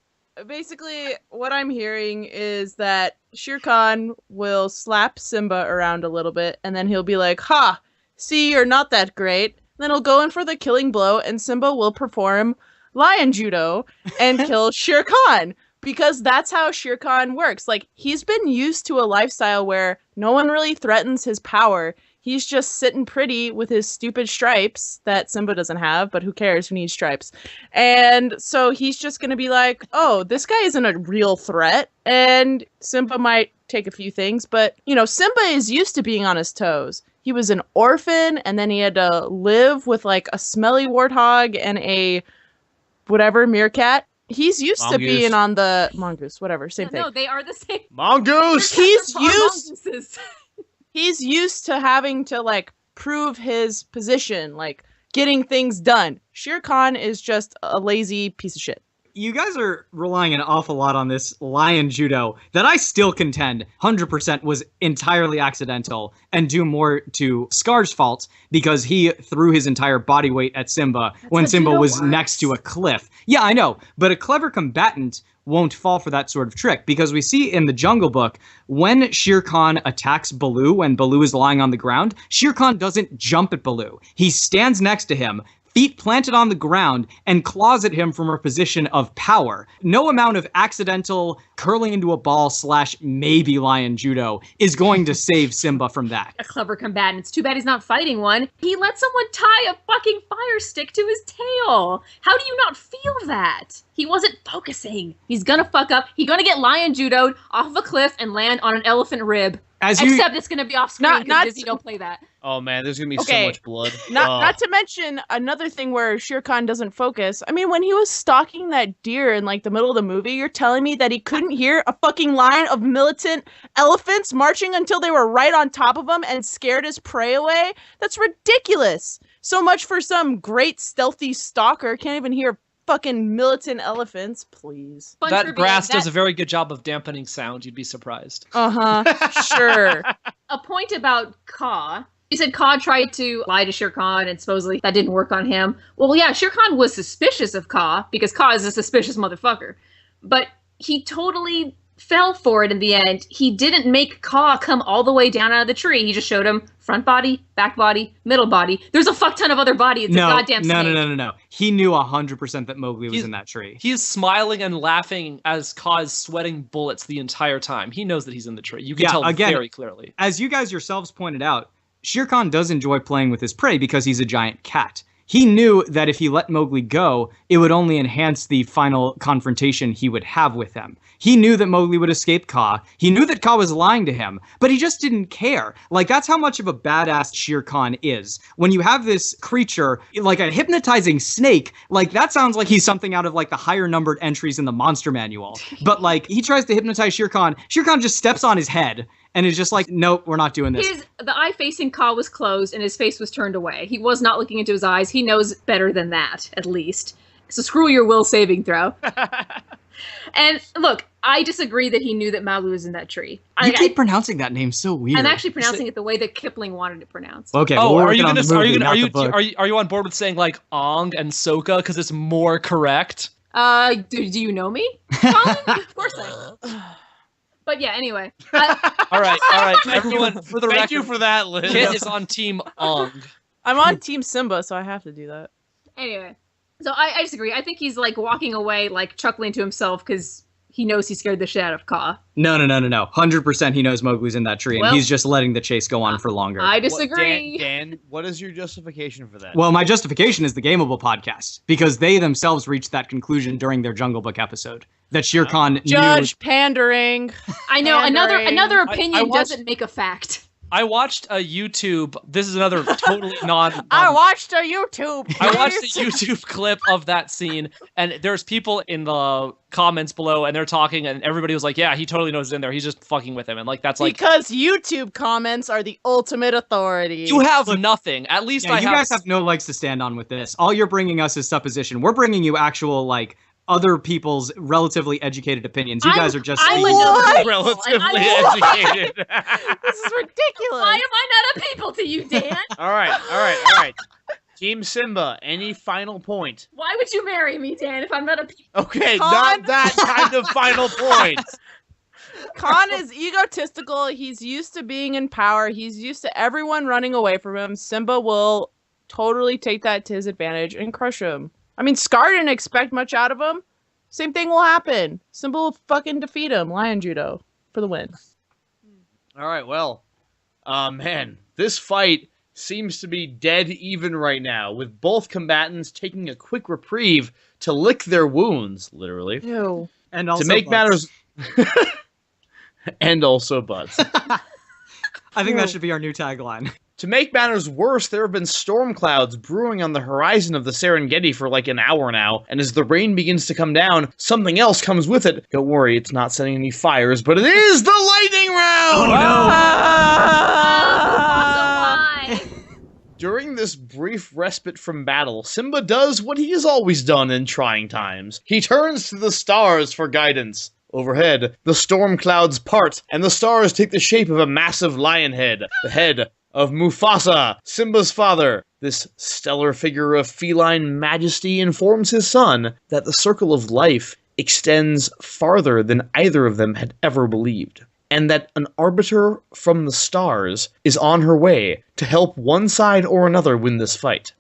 basically, what I'm hearing is that Shere Khan will slap Simba around a little bit, and then he'll be like, "Ha! See, you're not that great." Then he'll go in for the killing blow, and Simba will perform lion judo and kill Shere Khan. Because that's how Shere Khan works. Like, he's been used to a lifestyle where no one really threatens his power. He's just sitting pretty with his stupid stripes that Simba doesn't have, but who cares, who needs stripes? And so he's just going to be like, oh, this guy isn't a real threat. And Simba might take a few things, but, you know, Simba is used to being on his toes. He was an orphan, and then he had to live with, like, a smelly warthog and a whatever, meerkat. He's used to being on the mongoose, whatever, same thing. No, they are the same. Mongoose! He's used to having to, like, prove his position, like, getting things done. Shere Khan is just a lazy piece of shit. You guys are relying an awful lot on this lion judo that I still contend 100% was entirely accidental and due more to Scar's fault because he threw his entire body weight at Simba when Simba was next to a cliff. Yeah, I know, but a clever combatant won't fall for that sort of trick because we see in the Jungle Book when Shere Khan attacks Baloo when Baloo is lying on the ground, Shere Khan doesn't jump at Baloo. He stands next to him, feet planted on the ground, and claws at him from a position of power. No amount of accidental curling into a ball / maybe lion judo is going to save Simba from that. A clever combatant. It's too bad he's not fighting one. He let someone tie a fucking fire stick to his tail. How do you not feel that? He wasn't focusing. He's gonna fuck up. He's gonna get lion judoed off of a cliff and land on an elephant rib. Except it's gonna be off screen because Disney don't play that. Oh man, there's gonna be so much blood. Not to mention another thing where Shere Khan doesn't focus. I mean, when he was stalking that deer in like the middle of the movie, you're telling me that he couldn't hear a fucking line of militant elephants marching until they were right on top of him and scared his prey away? That's ridiculous. So much for some great stealthy stalker can't even hear fucking militant elephants, please. That grass does a very good job of dampening sound. You'd be surprised. Sure. A point about Ka. You said Ka tried to lie to Shere Khan, and supposedly that didn't work on him. Well, yeah, Shere Khan was suspicious of Ka, because Ka is a suspicious motherfucker. But he totally fell for it in the end. He didn't make Ka come all the way down out of the tree. He just showed him front body, back body, middle body. There's a fuck ton of other body. It's a goddamn snake. No. He knew 100% that Mowgli was in that tree. He's smiling and laughing as Ka is sweating bullets the entire time. He knows that he's in the tree. You can tell very clearly. As you guys yourselves pointed out, Shere Khan does enjoy playing with his prey because he's a giant cat. He knew that if he let Mowgli go, it would only enhance the final confrontation he would have with him. He knew that Mowgli would escape Ka. He knew that Ka was lying to him, but he just didn't care. Like, that's how much of a badass Shere Khan is. When you have this creature, like a hypnotizing snake, like, that sounds like he's something out of, like, the higher numbered entries in the Monster Manual. But, like, he tries to hypnotize Shere Khan. Shere Khan just steps on his head. And is just like, nope, we're not doing this. The eye facing Ka was closed and his face was turned away. He was not looking into his eyes. He knows better than that, at least. So screw your will saving throw. And look, I disagree that he knew that Mowgli was in that tree. You keep pronouncing that name so weird. I'm actually pronouncing it the way that Kipling wanted it pronounced. Okay. Oh, are you on board with saying like Ong and Sokka because it's more correct? Do you know me? Colin? Of course I am. But yeah, anyway. All right. Everyone, for the record, thank you for that, Liz. Kit is on Team Ong. I'm on Team Simba, so I have to do that. Anyway, so I disagree. I think he's like walking away, like chuckling to himself because he knows he scared the shit out of Kaa. No. 100% he knows Mowgli's in that tree, and Well, he's just letting the chase go on for longer. I disagree. Dan, what is your justification for that? Well, my justification is the Gameable Podcast, because they themselves reached that conclusion during their Jungle Book episode. That Shere Khan Judge pandering. I know, Pandering. another opinion I watched- doesn't make a fact. I watched a YouTube. This is another totally non. I watched a YouTube. I watched please. a YouTube clip of that scene, and there's people in the comments below, and they're talking, and everybody was like, "Yeah, he totally knows it's in there. He's just fucking with him." And like that's like Because YouTube comments are the ultimate authority. you have nothing. At least Yeah, I you guys have no legs to stand on with this. All you're bringing us is supposition. We're bringing you actual, like, other people's relatively educated opinions. You guys are just... I'm speaking- another people, Relatively and I- educated. This is ridiculous. Why am I not a people to you, Dan? All right. Team Simba, any final point? Why would you marry me, Dan, if I'm not a people? Okay, Con? not that kind of final point. Khan is egotistical. He's used to being in power. He's used to everyone running away from him. Simba will totally take that to his advantage and crush him. I mean, Scar didn't expect much out of him. Same thing will happen. Simba will fucking defeat him. Lion Judo for the win. All right, well, man, this fight seems to be dead even right now, with both combatants taking a quick reprieve to lick their wounds, literally. Ew. And also To make butts. matters... and also butts. I think that should be our new tagline. To make matters worse, there have been storm clouds brewing on the horizon of the Serengeti for like an hour now, and as the rain begins to come down, something else comes with it. Don't worry, it's not setting any fires, but it is the lightning round! Why? During this brief respite from battle, Simba does what he has always done in trying times. He turns to the stars for guidance. Overhead, the storm clouds part, and the stars take the shape of a massive lion head, the head of Mufasa, Simba's father. This stellar figure of feline majesty informs his son that the circle of life extends farther than either of them had ever believed, and that an arbiter from the stars is on her way to help one side or another win this fight.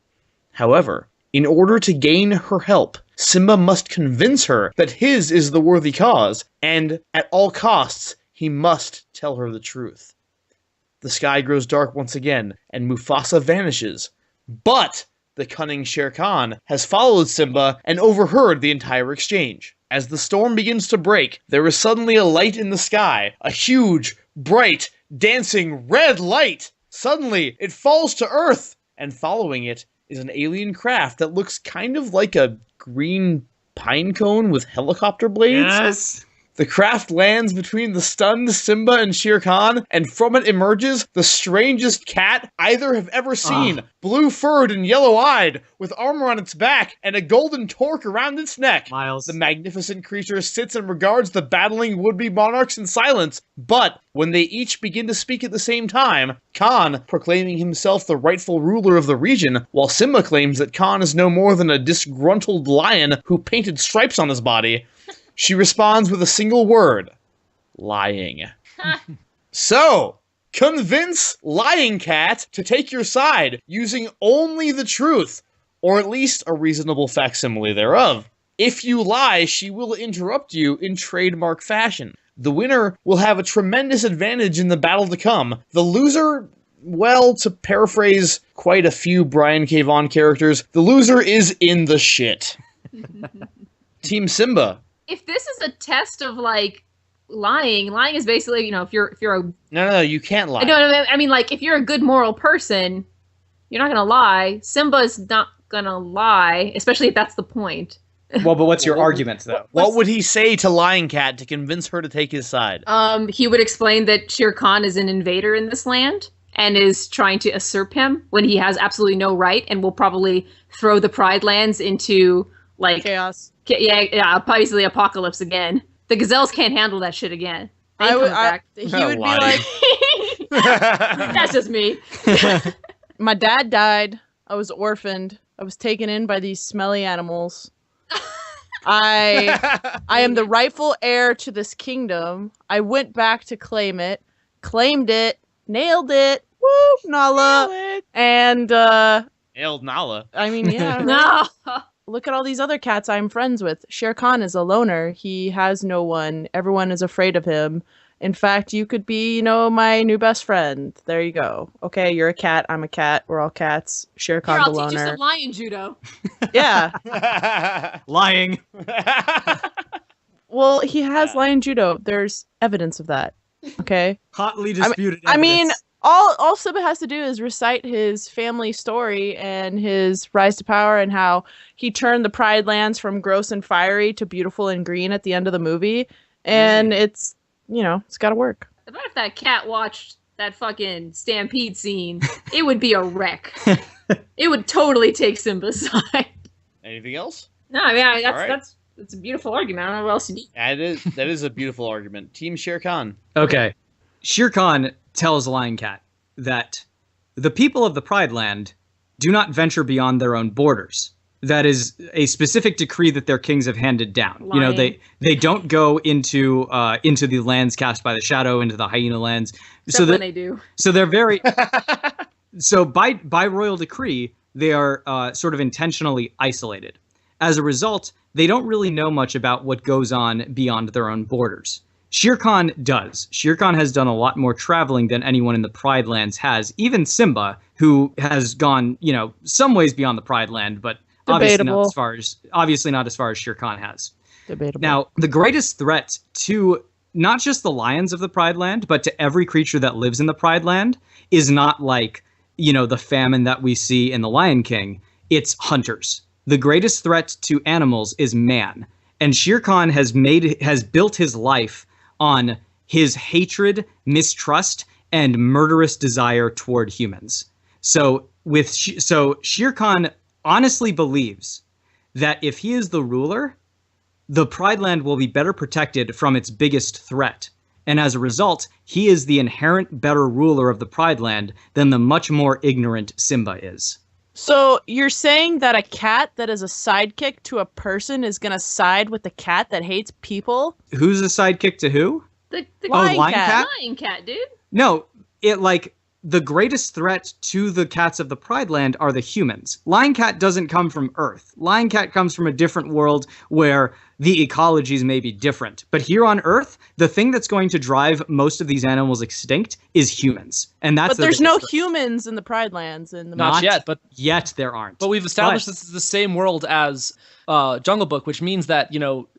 However, in order to gain her help, Simba must convince her that his is the worthy cause, and at all costs, he must tell her the truth. The sky grows dark once again, and Mufasa vanishes. But the cunning Shere Khan has followed Simba and overheard the entire exchange. As the storm begins to break, there is suddenly a light in the sky, a huge, bright, dancing red light. Suddenly, it falls to earth, and following it is an alien craft that looks kind of like a green pine cone with helicopter blades. Yes! The craft lands between the stunned Simba and Shere Khan, and from it emerges the strangest cat either have ever seen. Blue-furred and yellow-eyed, with armor on its back and a golden torque around its neck. Miles. The magnificent creature sits and regards the battling would-be monarchs in silence. But when they each begin to speak at the same time, Khan proclaiming himself the rightful ruler of the region, while Simba claims that Khan is no more than a disgruntled lion who painted stripes on his body, she responds with a single word: lying. So, convince Lying Cat to take your side using only the truth, or at least a reasonable facsimile thereof. If you lie, she will interrupt you in trademark fashion. The winner will have a tremendous advantage in the battle to come. The loser, well, to paraphrase quite a few Brian K. Vaughan characters, the loser is in the shit. Team Simba. If this is a test of like lying is basically, you know, if you're a No, you can't lie. I mean, like, if you're a good moral person, you're not gonna lie. Simba's not gonna lie, especially if that's the point. Well, but what's your argument, though? What would he say to Lying Cat to convince her to take his side? He would explain that Shere Khan is an invader in this land and is trying to usurp him when he has absolutely no right, and will probably throw the Pride Lands into like Chaos. Yeah, obviously apocalypse again. The gazelles can't handle that shit again. They ain't coming back. He would be lying. like, That's just me. my dad died. I was orphaned. I was taken in by these smelly animals. I am the rightful heir to this kingdom. I went back to claim it, claimed it, nailed it. Woo, Nala. And Nailed Nala. I mean, yeah. No. look at all these other cats I'm friends with. Shere Khan is a loner. He has no one. Everyone is afraid of him. In fact, you could be, my new best friend. There you go. Okay, you're a cat. I'm a cat. We're all cats. Shere Khan's a I'll teach you loner. some lion judo. Yeah. Lying. Well, he has lion judo. There's evidence of that. Okay. Hotly disputed. I mean, evidence. all Simba has to do is recite his family story and his rise to power and how he turned the Pride Lands from gross and fiery to beautiful and green at the end of the movie. And it's, it's got to work. I bet if that cat watched that fucking stampede scene, it would be a wreck. It would totally take Simba's side. Anything else? No, I mean, All right. that's a beautiful argument. I don't know what else you need. That is a beautiful argument. Team Shere Khan. Okay. Shere Khan tells Lion Cat that the people of the Pride Land do not venture beyond their own borders. That is a specific decree that their kings have handed down. Lying. They don't go into the lands cast by the shadow, into the hyena lands. Except when they do. So they're very so by royal decree, they are sort of intentionally isolated. As a result, they don't really know much about what goes on beyond their own borders. Shere Khan does. Shere Khan has done a lot more traveling than anyone in the Pride Lands has. Even Simba, who has gone, some ways beyond the Pride Land, but obviously not as far as Shere Khan has. Debatable. Now, the greatest threat to not just the lions of the Pride Land, but to every creature that lives in the Pride Land is not like, the famine that we see in The Lion King. It's hunters. The greatest threat to animals is man. And Shere Khan has built his life on his hatred, mistrust, and murderous desire toward humans. So Shere Khan honestly believes that if he is the ruler, the Pride Land will be better protected from its biggest threat. And as a result, he is the inherent better ruler of the Pride Land than the much more ignorant Simba is. So you're saying that a cat that is a sidekick to a person is going to side with the cat that hates people? Who's a sidekick to who? The Lion cat. lion cat, dude. No, the greatest threat to the cats of the Pride Land are the humans. Lion Cat doesn't come from Earth. Lion Cat comes from a different world where the ecologies may be different. But here on Earth, the thing that's going to drive most of these animals extinct is humans. And that's But there's no humans in the Pride Lands. Not yet, but yet there aren't. But we've established this is the same world as Jungle Book, which means that,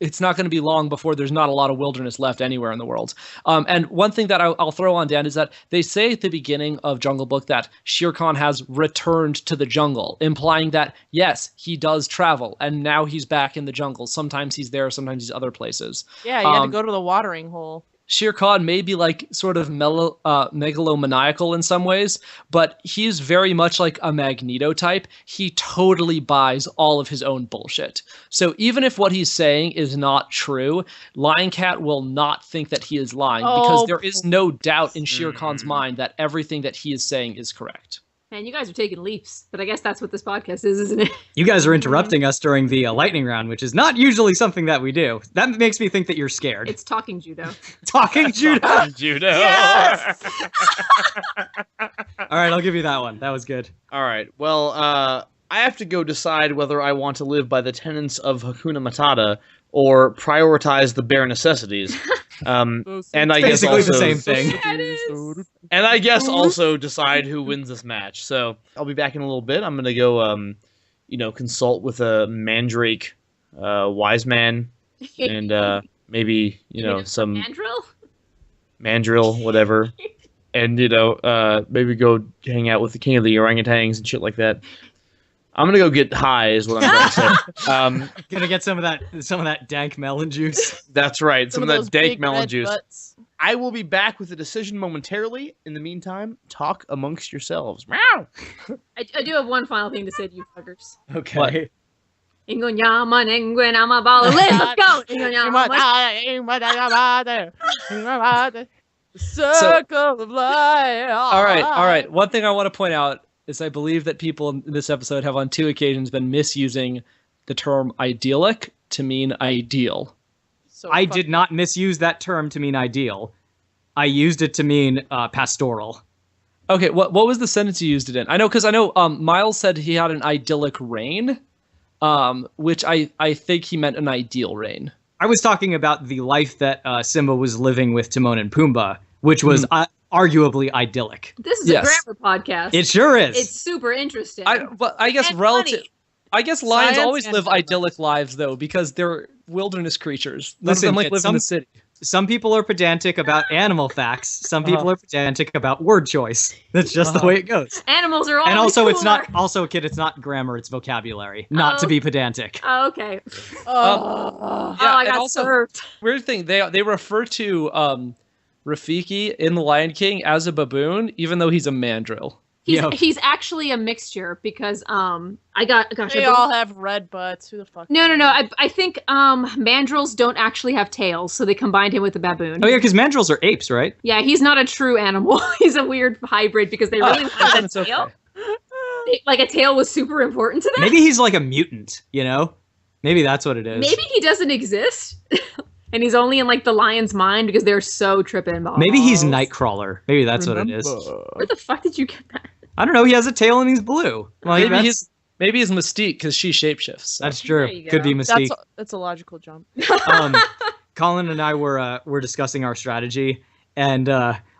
it's not going to be long before there's not a lot of wilderness left anywhere in the world. And one thing that I'll throw on, Dan, is that they say at the beginning of Jungle Book that Shere Khan has returned to the jungle, implying that, yes, he does travel, and now he's back in the jungle. Sometimes he's there, sometimes he's other places. Yeah, you had to go to the watering hole. Shere Khan may be sort of megalomaniacal in some ways, but he's very much like a Magneto type. He totally buys all of his own bullshit. So even if what he's saying is not true, Lion Cat will not think that he is lying because there is no doubt in Shere Khan's mind that everything that he is saying is correct. Man, you guys are taking leaps, but I guess that's what this podcast is, isn't it? You guys are interrupting us during the lightning round, which is not usually something that we do. That makes me think that you're scared. It's talking judo. Talking judo. Judo. Yes! All right, I'll give you that one. That was good. All right. Well, I have to go decide whether I want to live by the tenets of Hakuna Matata or prioritize the bare necessities. And I guess Basically also the same thing. Yeah, it is. And I guess also decide who wins this match. So I'll be back in a little bit. I'm gonna go, consult with a Mandrake, wise man, and maybe some Mandrill, whatever, and maybe go hang out with the king of the orangutans and shit like that. I'm gonna go get high, is what I'm trying to say. Gonna get some of that dank melon juice. That's right, some of that those dank big melon red juice. butts. I will be back with a decision momentarily. In the meantime, talk amongst yourselves. Meow. I do have one final thing to say to you fuckers. Okay. What? Ingonyama nengwenama bala. Let's go. Ingonyama. Circle of life. All right. One thing I want to point out is I believe that people in this episode have on 2 occasions been misusing the term idyllic to mean ideal. I did not misuse that term to mean ideal. I used it to mean pastoral. Okay, what was the sentence you used it in? I know, because Miles said he had an idyllic reign. which I think he meant an ideal reign. I was talking about the life that Simba was living with Timon and Pumbaa, which was arguably idyllic. This is Yes. a grammar podcast. It sure is. It's super interesting. I guess And relative. funny. I guess lions Science always and live numbers. idyllic lives though, because they're wilderness creatures. None of Listen, them like kid, live in the city. Some people are pedantic about animal facts. Some people are pedantic about word choice. That's just the way it goes. Animals are always And also, it's cooler. not. Also, kid, it's not grammar. It's vocabulary. Not to be pedantic. Oh, okay. Oh. Yeah, I and got also- served. Weird thing, they refer to Rafiki in The Lion King as a baboon, even though he's a mandrill. He's actually a mixture because They all have red butts. Who the fuck? No. I think mandrills don't actually have tails, so they combined him with a baboon. Oh yeah, because mandrills are apes, right? Yeah, he's not a true animal. He's a weird hybrid because they really Then want it's a tail. okay. Like a tail was super important to them. Maybe he's like a mutant. You know? Maybe that's what it is. Maybe he doesn't exist. And he's only in like the lion's mind because they're so tripping balls. Maybe he's Nightcrawler. Maybe that's what it is. Where the fuck did you get that? I don't know. He has a tail and he's blue. Like Maybe he's Mystique because she shapeshifts. that's true. There you Could be go. Mystique. That's a logical jump. Colin and I were discussing our strategy, and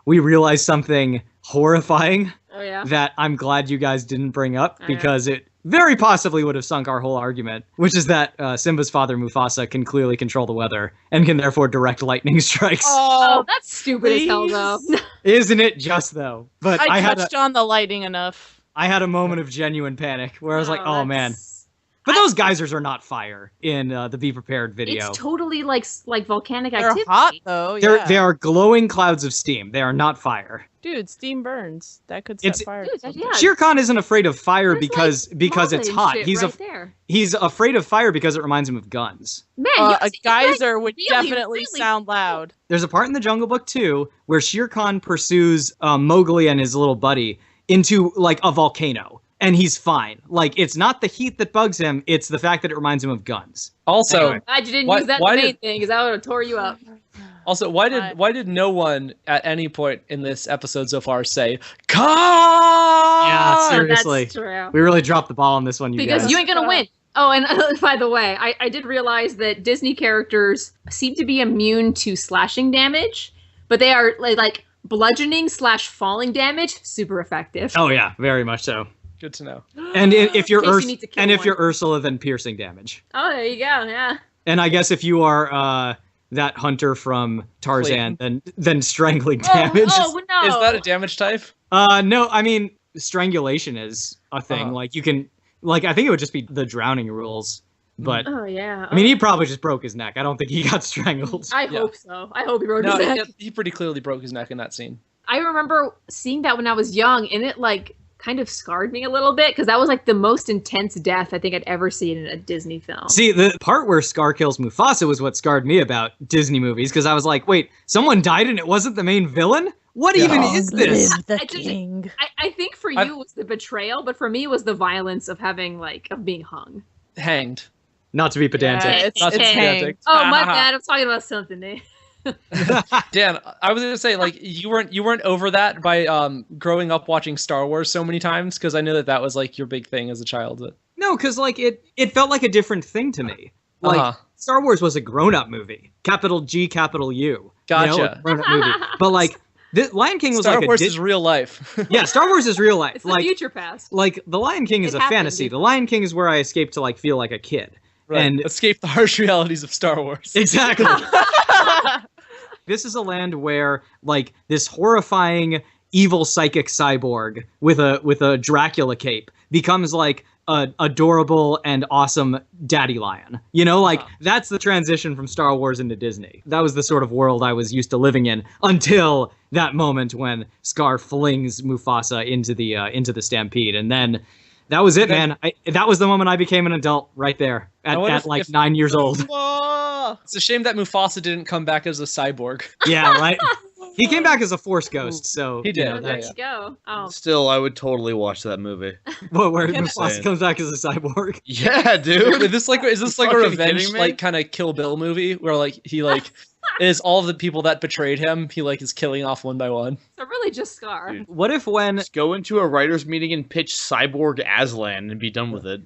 we realized something horrifying Oh yeah. that I'm glad you guys didn't bring up I know. because it very possibly would have sunk our whole argument, which is that Simba's father Mufasa can clearly control the weather and can therefore direct lightning strikes. Oh, that's stupid as hell though. Isn't it just though? But I had touched on the lighting enough. I had a moment of genuine panic where I was like, oh man. that's- But those geysers are not fire in the Be Prepared video. It's totally like volcanic They're activity. hot though. They are glowing clouds of steam. They are not fire. Dude, steam burns. That could set fire. Dude, to something. yeah. Shere Khan isn't afraid of fire There's, because it's lava and hot. shit He's right there. he's afraid of fire because it reminds him of guns. Man, you A see, it's geyser like would really, definitely really sound loud. There's a part in the Jungle Book too where Shere Khan pursues Mowgli and his little buddy into like a volcano, and he's fine. Like it's not the heat that bugs him; it's the fact that it reminds him of guns. Also, Anyway. Glad you didn't Why- use that why the main did- thing, because I would have tore you up. why did no one at any point in this episode so far say Khan? Yeah, seriously. That's true. We really dropped the ball on this one, you Because guys. you ain't gonna win. Oh, and by the way, I did realize that Disney characters seem to be immune to slashing damage, but they are like bludgeoning / falling damage, super effective. Oh yeah, very much so. Good to know. And if you're In case you need to kill one. you're Ursula, then piercing damage. Oh, there you go. Yeah. And I guess if you are that hunter from Tarzan, then strangling damage. Oh no. Is that a damage type? No, I mean strangulation is a thing. Uh-huh. Like you can, like I think it would just be the drowning rules. But Oh yeah. I mean, he probably just broke his neck. I don't think he got strangled. I Yeah. hope so. I hope he broke No, his neck. he pretty clearly broke his neck in that scene. I remember seeing that when I was young, and it like kind of scarred me a little bit because that was like the most intense death I think I'd ever seen in a Disney film. See, the part where Scar kills Mufasa was what scarred me about Disney movies because I was like, wait, someone died and it wasn't the main villain? What even is this? Live the I just- king. I think for you it was the betrayal, but for me it was the violence of of being hung. Hanged. Not to be pedantic. Yeah, it's Not to be hanged. pedantic. Oh my bad, I'm talking about something. Dan, I was gonna say like you weren't over that by growing up watching Star Wars so many times because I know that was like your big thing as a child. But... No, because like it felt like a different thing to me. Like Uh-huh. Star Wars was a grown-up movie, capital G, capital U. Gotcha. You know, a grown-up movie. But like, Lion King was Star like Wars a is real life. yeah, Star Wars is real life. It's the Like, future past. like the Lion King is It a happened, fantasy. dude. The Lion King is where I escape to like feel like a kid. Right. And Escape the harsh realities of Star Wars. exactly. This is a land where like this horrifying evil psychic cyborg with a Dracula cape becomes like a adorable and awesome daddy lion. You know, like that's the transition from Star Wars into Disney. That was the sort of world I was used to living in until that moment when Scar flings Mufasa into the stampede, and then that was it, man. That was the moment I became an adult right there I wonder at like if- 9 years old. It's a shame that Mufasa didn't come back as a cyborg. Yeah, right. He came back as a Force ghost, so He did, You know, There that's you go. Oh. Still, I would totally watch that movie. where Can't Mufasa say it. comes back as a cyborg. Yeah, dude. Is this like a fucking revenge kidding me? like kind of Kill Bill movie where like he like is all of the people that betrayed him. He like is killing off one by one. So really just Scar. Dude. What if when Just go into a writer's meeting and pitch Cyborg Aslan and be done with it.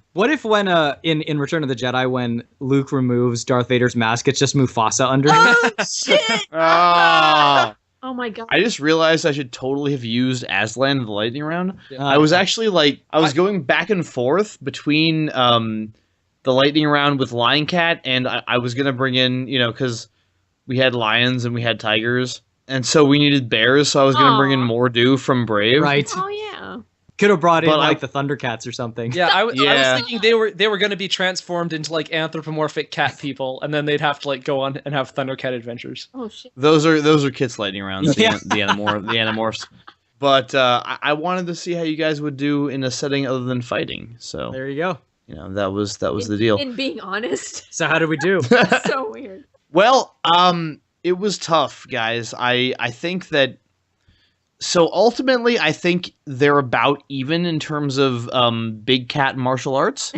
in Return of the Jedi when Luke removes Darth Vader's mask, it's just Mufasa underneath? Oh shit! Ah. Oh my god. I just realized I should totally have used Aslan in the lightning round. Yeah. I was actually I was going back and forth between the lightning round with Lion Cat, and I was gonna bring in, because we had lions and we had tigers, and so we needed bears. So I was gonna bring in Mordu from Brave. Right. Oh yeah. Could have brought in But the Thundercats or something. Yeah, I was Yeah. thinking they were going to be transformed into like anthropomorphic cat people, and then they'd have to like go on and have Thundercat adventures. Oh shit. Those are Kit's lightning rounds. Yeah. The Animorphs. But I wanted to see how you guys would do in a setting other than fighting. So There you go. that was the deal. In being honest. So how did we do? So weird. Well, it was tough, guys. I think that. So ultimately, I think they're about even in terms of big cat martial arts.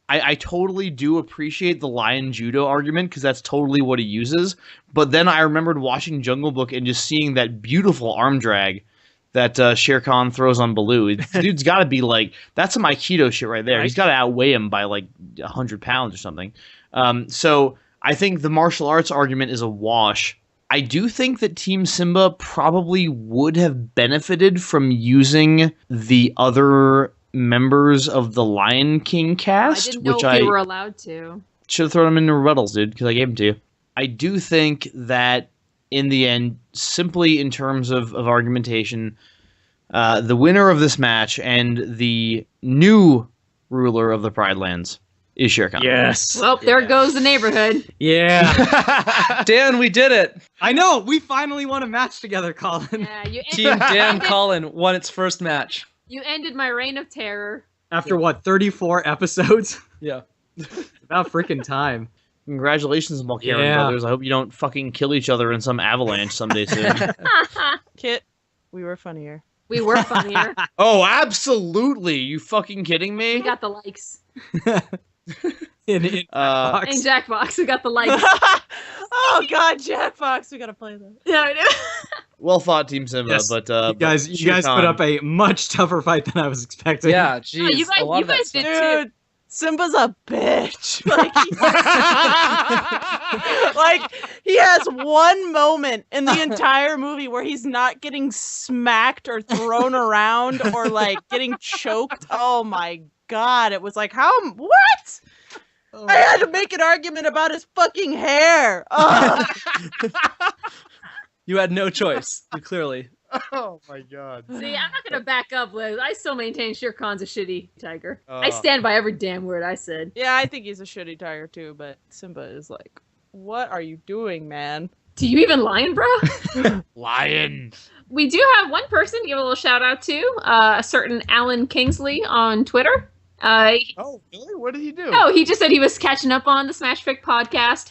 I totally do appreciate the lion judo argument because that's totally what he uses. But then I remembered watching Jungle Book and just seeing that beautiful arm drag that Shere Khan throws on Baloo. Dude's got to be like, that's some aikido shit right there. He's got to outweigh him by like 100 pounds or something. So I think the martial arts argument is a wash. I do think that Team Simba probably would have benefited from using the other members of the Lion King I cast, didn't know which if I they were allowed to. should have thrown them into rebuttals, dude, because I gave them to you. I do think that in the end, simply in terms of argumentation, the winner of this match and the new ruler of the Pride Lands is Shere Khan. Yes. Well, there goes the neighborhood. Yeah. Dan, we did it! I know. We finally won a match together, Colin. Yeah, you Team Dan Collin won its first match. You ended my reign of terror. After 34 episodes? Yeah. About freaking time. Congratulations, Mulcairn Yeah. brothers. I hope you don't fucking kill each other in some avalanche someday soon. Kit, we were funnier. We were funnier. Oh, absolutely. You fucking kidding We me? got the likes. In In box. Jackbox, we got the likes. Oh God, Jackbox, we gotta play that. Yeah, I know. Well thought, Team Simba, Yes. but You guys Shere put Khan- up a much tougher fight than I was expecting. Yeah, geez. you guys- a lot you of that guys stuff. did- Dude, Simba's a bitch. Like he has one moment in the entire movie where he's not getting smacked or thrown around or like getting choked. Oh my God. It was like, what? I had to make an argument about his fucking hair. Ugh. You had no choice. You clearly. Oh my god. See, I'm not gonna back up, Liz. I still maintain Shere Khan's a shitty tiger. Oh. I stand by every damn word I said. Yeah, I think he's a shitty tiger too, but Simba is like, what are you doing, man? Do you even lion, bro? Lion. We do have one person to give a little shout out to, a certain Alan Kingsley on Twitter. Oh, really? What did he do? Oh, he just said he was catching up on the Smash Fic podcast.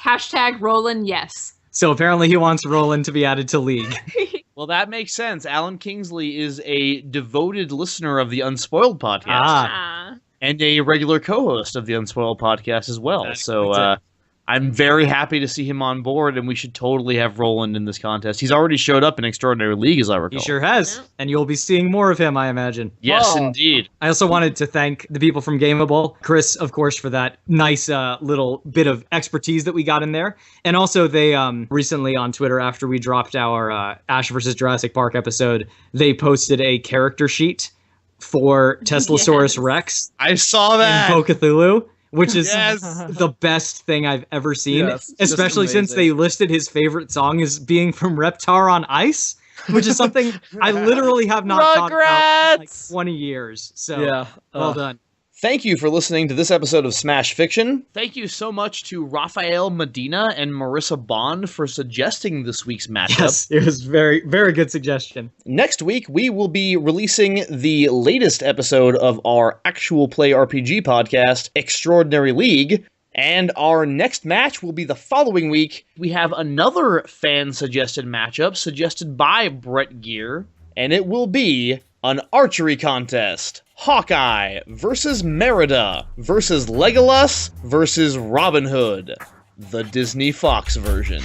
# Roland, yes. So apparently he wants Roland to be added to League. Well, that makes sense. Alan Kingsley is a devoted listener of the Unspoiled podcast Ah. and a regular co-host of the Unspoiled podcast as well. That So explains I'm very happy to see him on board, and we should totally have Roland in this contest. He's already showed up in Extraordinary League, as I recall. He sure has. Yeah. And you'll be seeing more of him, I imagine. Yes, Whoa. indeed. I also wanted to thank the people from Gameable, Chris, of course, for that nice little bit of expertise that we got in there. And also they recently on Twitter, after we dropped our Ash vs. Jurassic Park episode, they posted a character sheet for Teslasaurus Yes. Rex I saw in that. Po Cthulhu, which is Yes. the best thing I've ever seen, Yes, just especially since they amazing. listed his favorite song as being from Reptar on Ice, which is something I literally have not thought about in like Rugrats! 20 years. So Yeah. well done. Thank you for listening to this episode of Smash Fiction. Thank you so much to Rafael Medina and Marissa Bond for suggesting this week's matchup. Yes, it was very, very good suggestion. Next week, we will be releasing the latest episode of our actual play RPG podcast, Extraordinary League. And our next match will be the following week. We have another fan-suggested matchup suggested by Brett Gear, and it will be an archery contest. Hawkeye versus Merida versus Legolas versus Robin Hood. the Disney Fox version.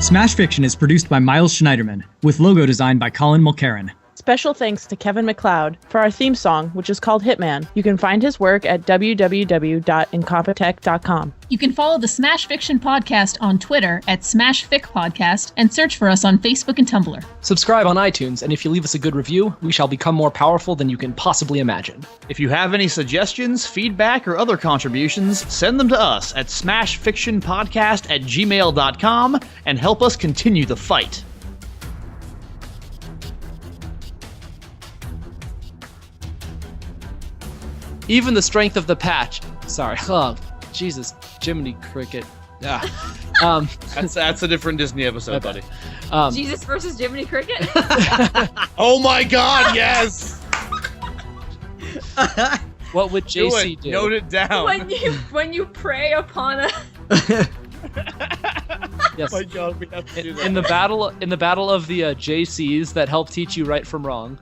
Smash Fiction is produced by Miles Schneiderman, with logo design by Colin Mulcairn. Special thanks to Kevin MacLeod for our theme song, which is called Hitman. You can find his work at www.incompetech.com. You can follow the Smash Fiction Podcast on Twitter at SmashFicPodcast and search for us on Facebook and Tumblr. Subscribe on iTunes, and if you leave us a good review, we shall become more powerful than you can possibly imagine. If you have any suggestions, feedback, or other contributions, send them to us at smashfictionpodcast@gmail.com and help us continue the fight. Even the strength of the patch. Sorry. Oh, Jesus. Jiminy Cricket. Yeah. That's a different Disney episode, buddy. Jesus versus Jiminy Cricket? Oh my God, yes! What would JC do? Note it down. when you prey upon a Yes. Oh my God, we have to do that. In the battle of the JCs that help teach you right from wrong.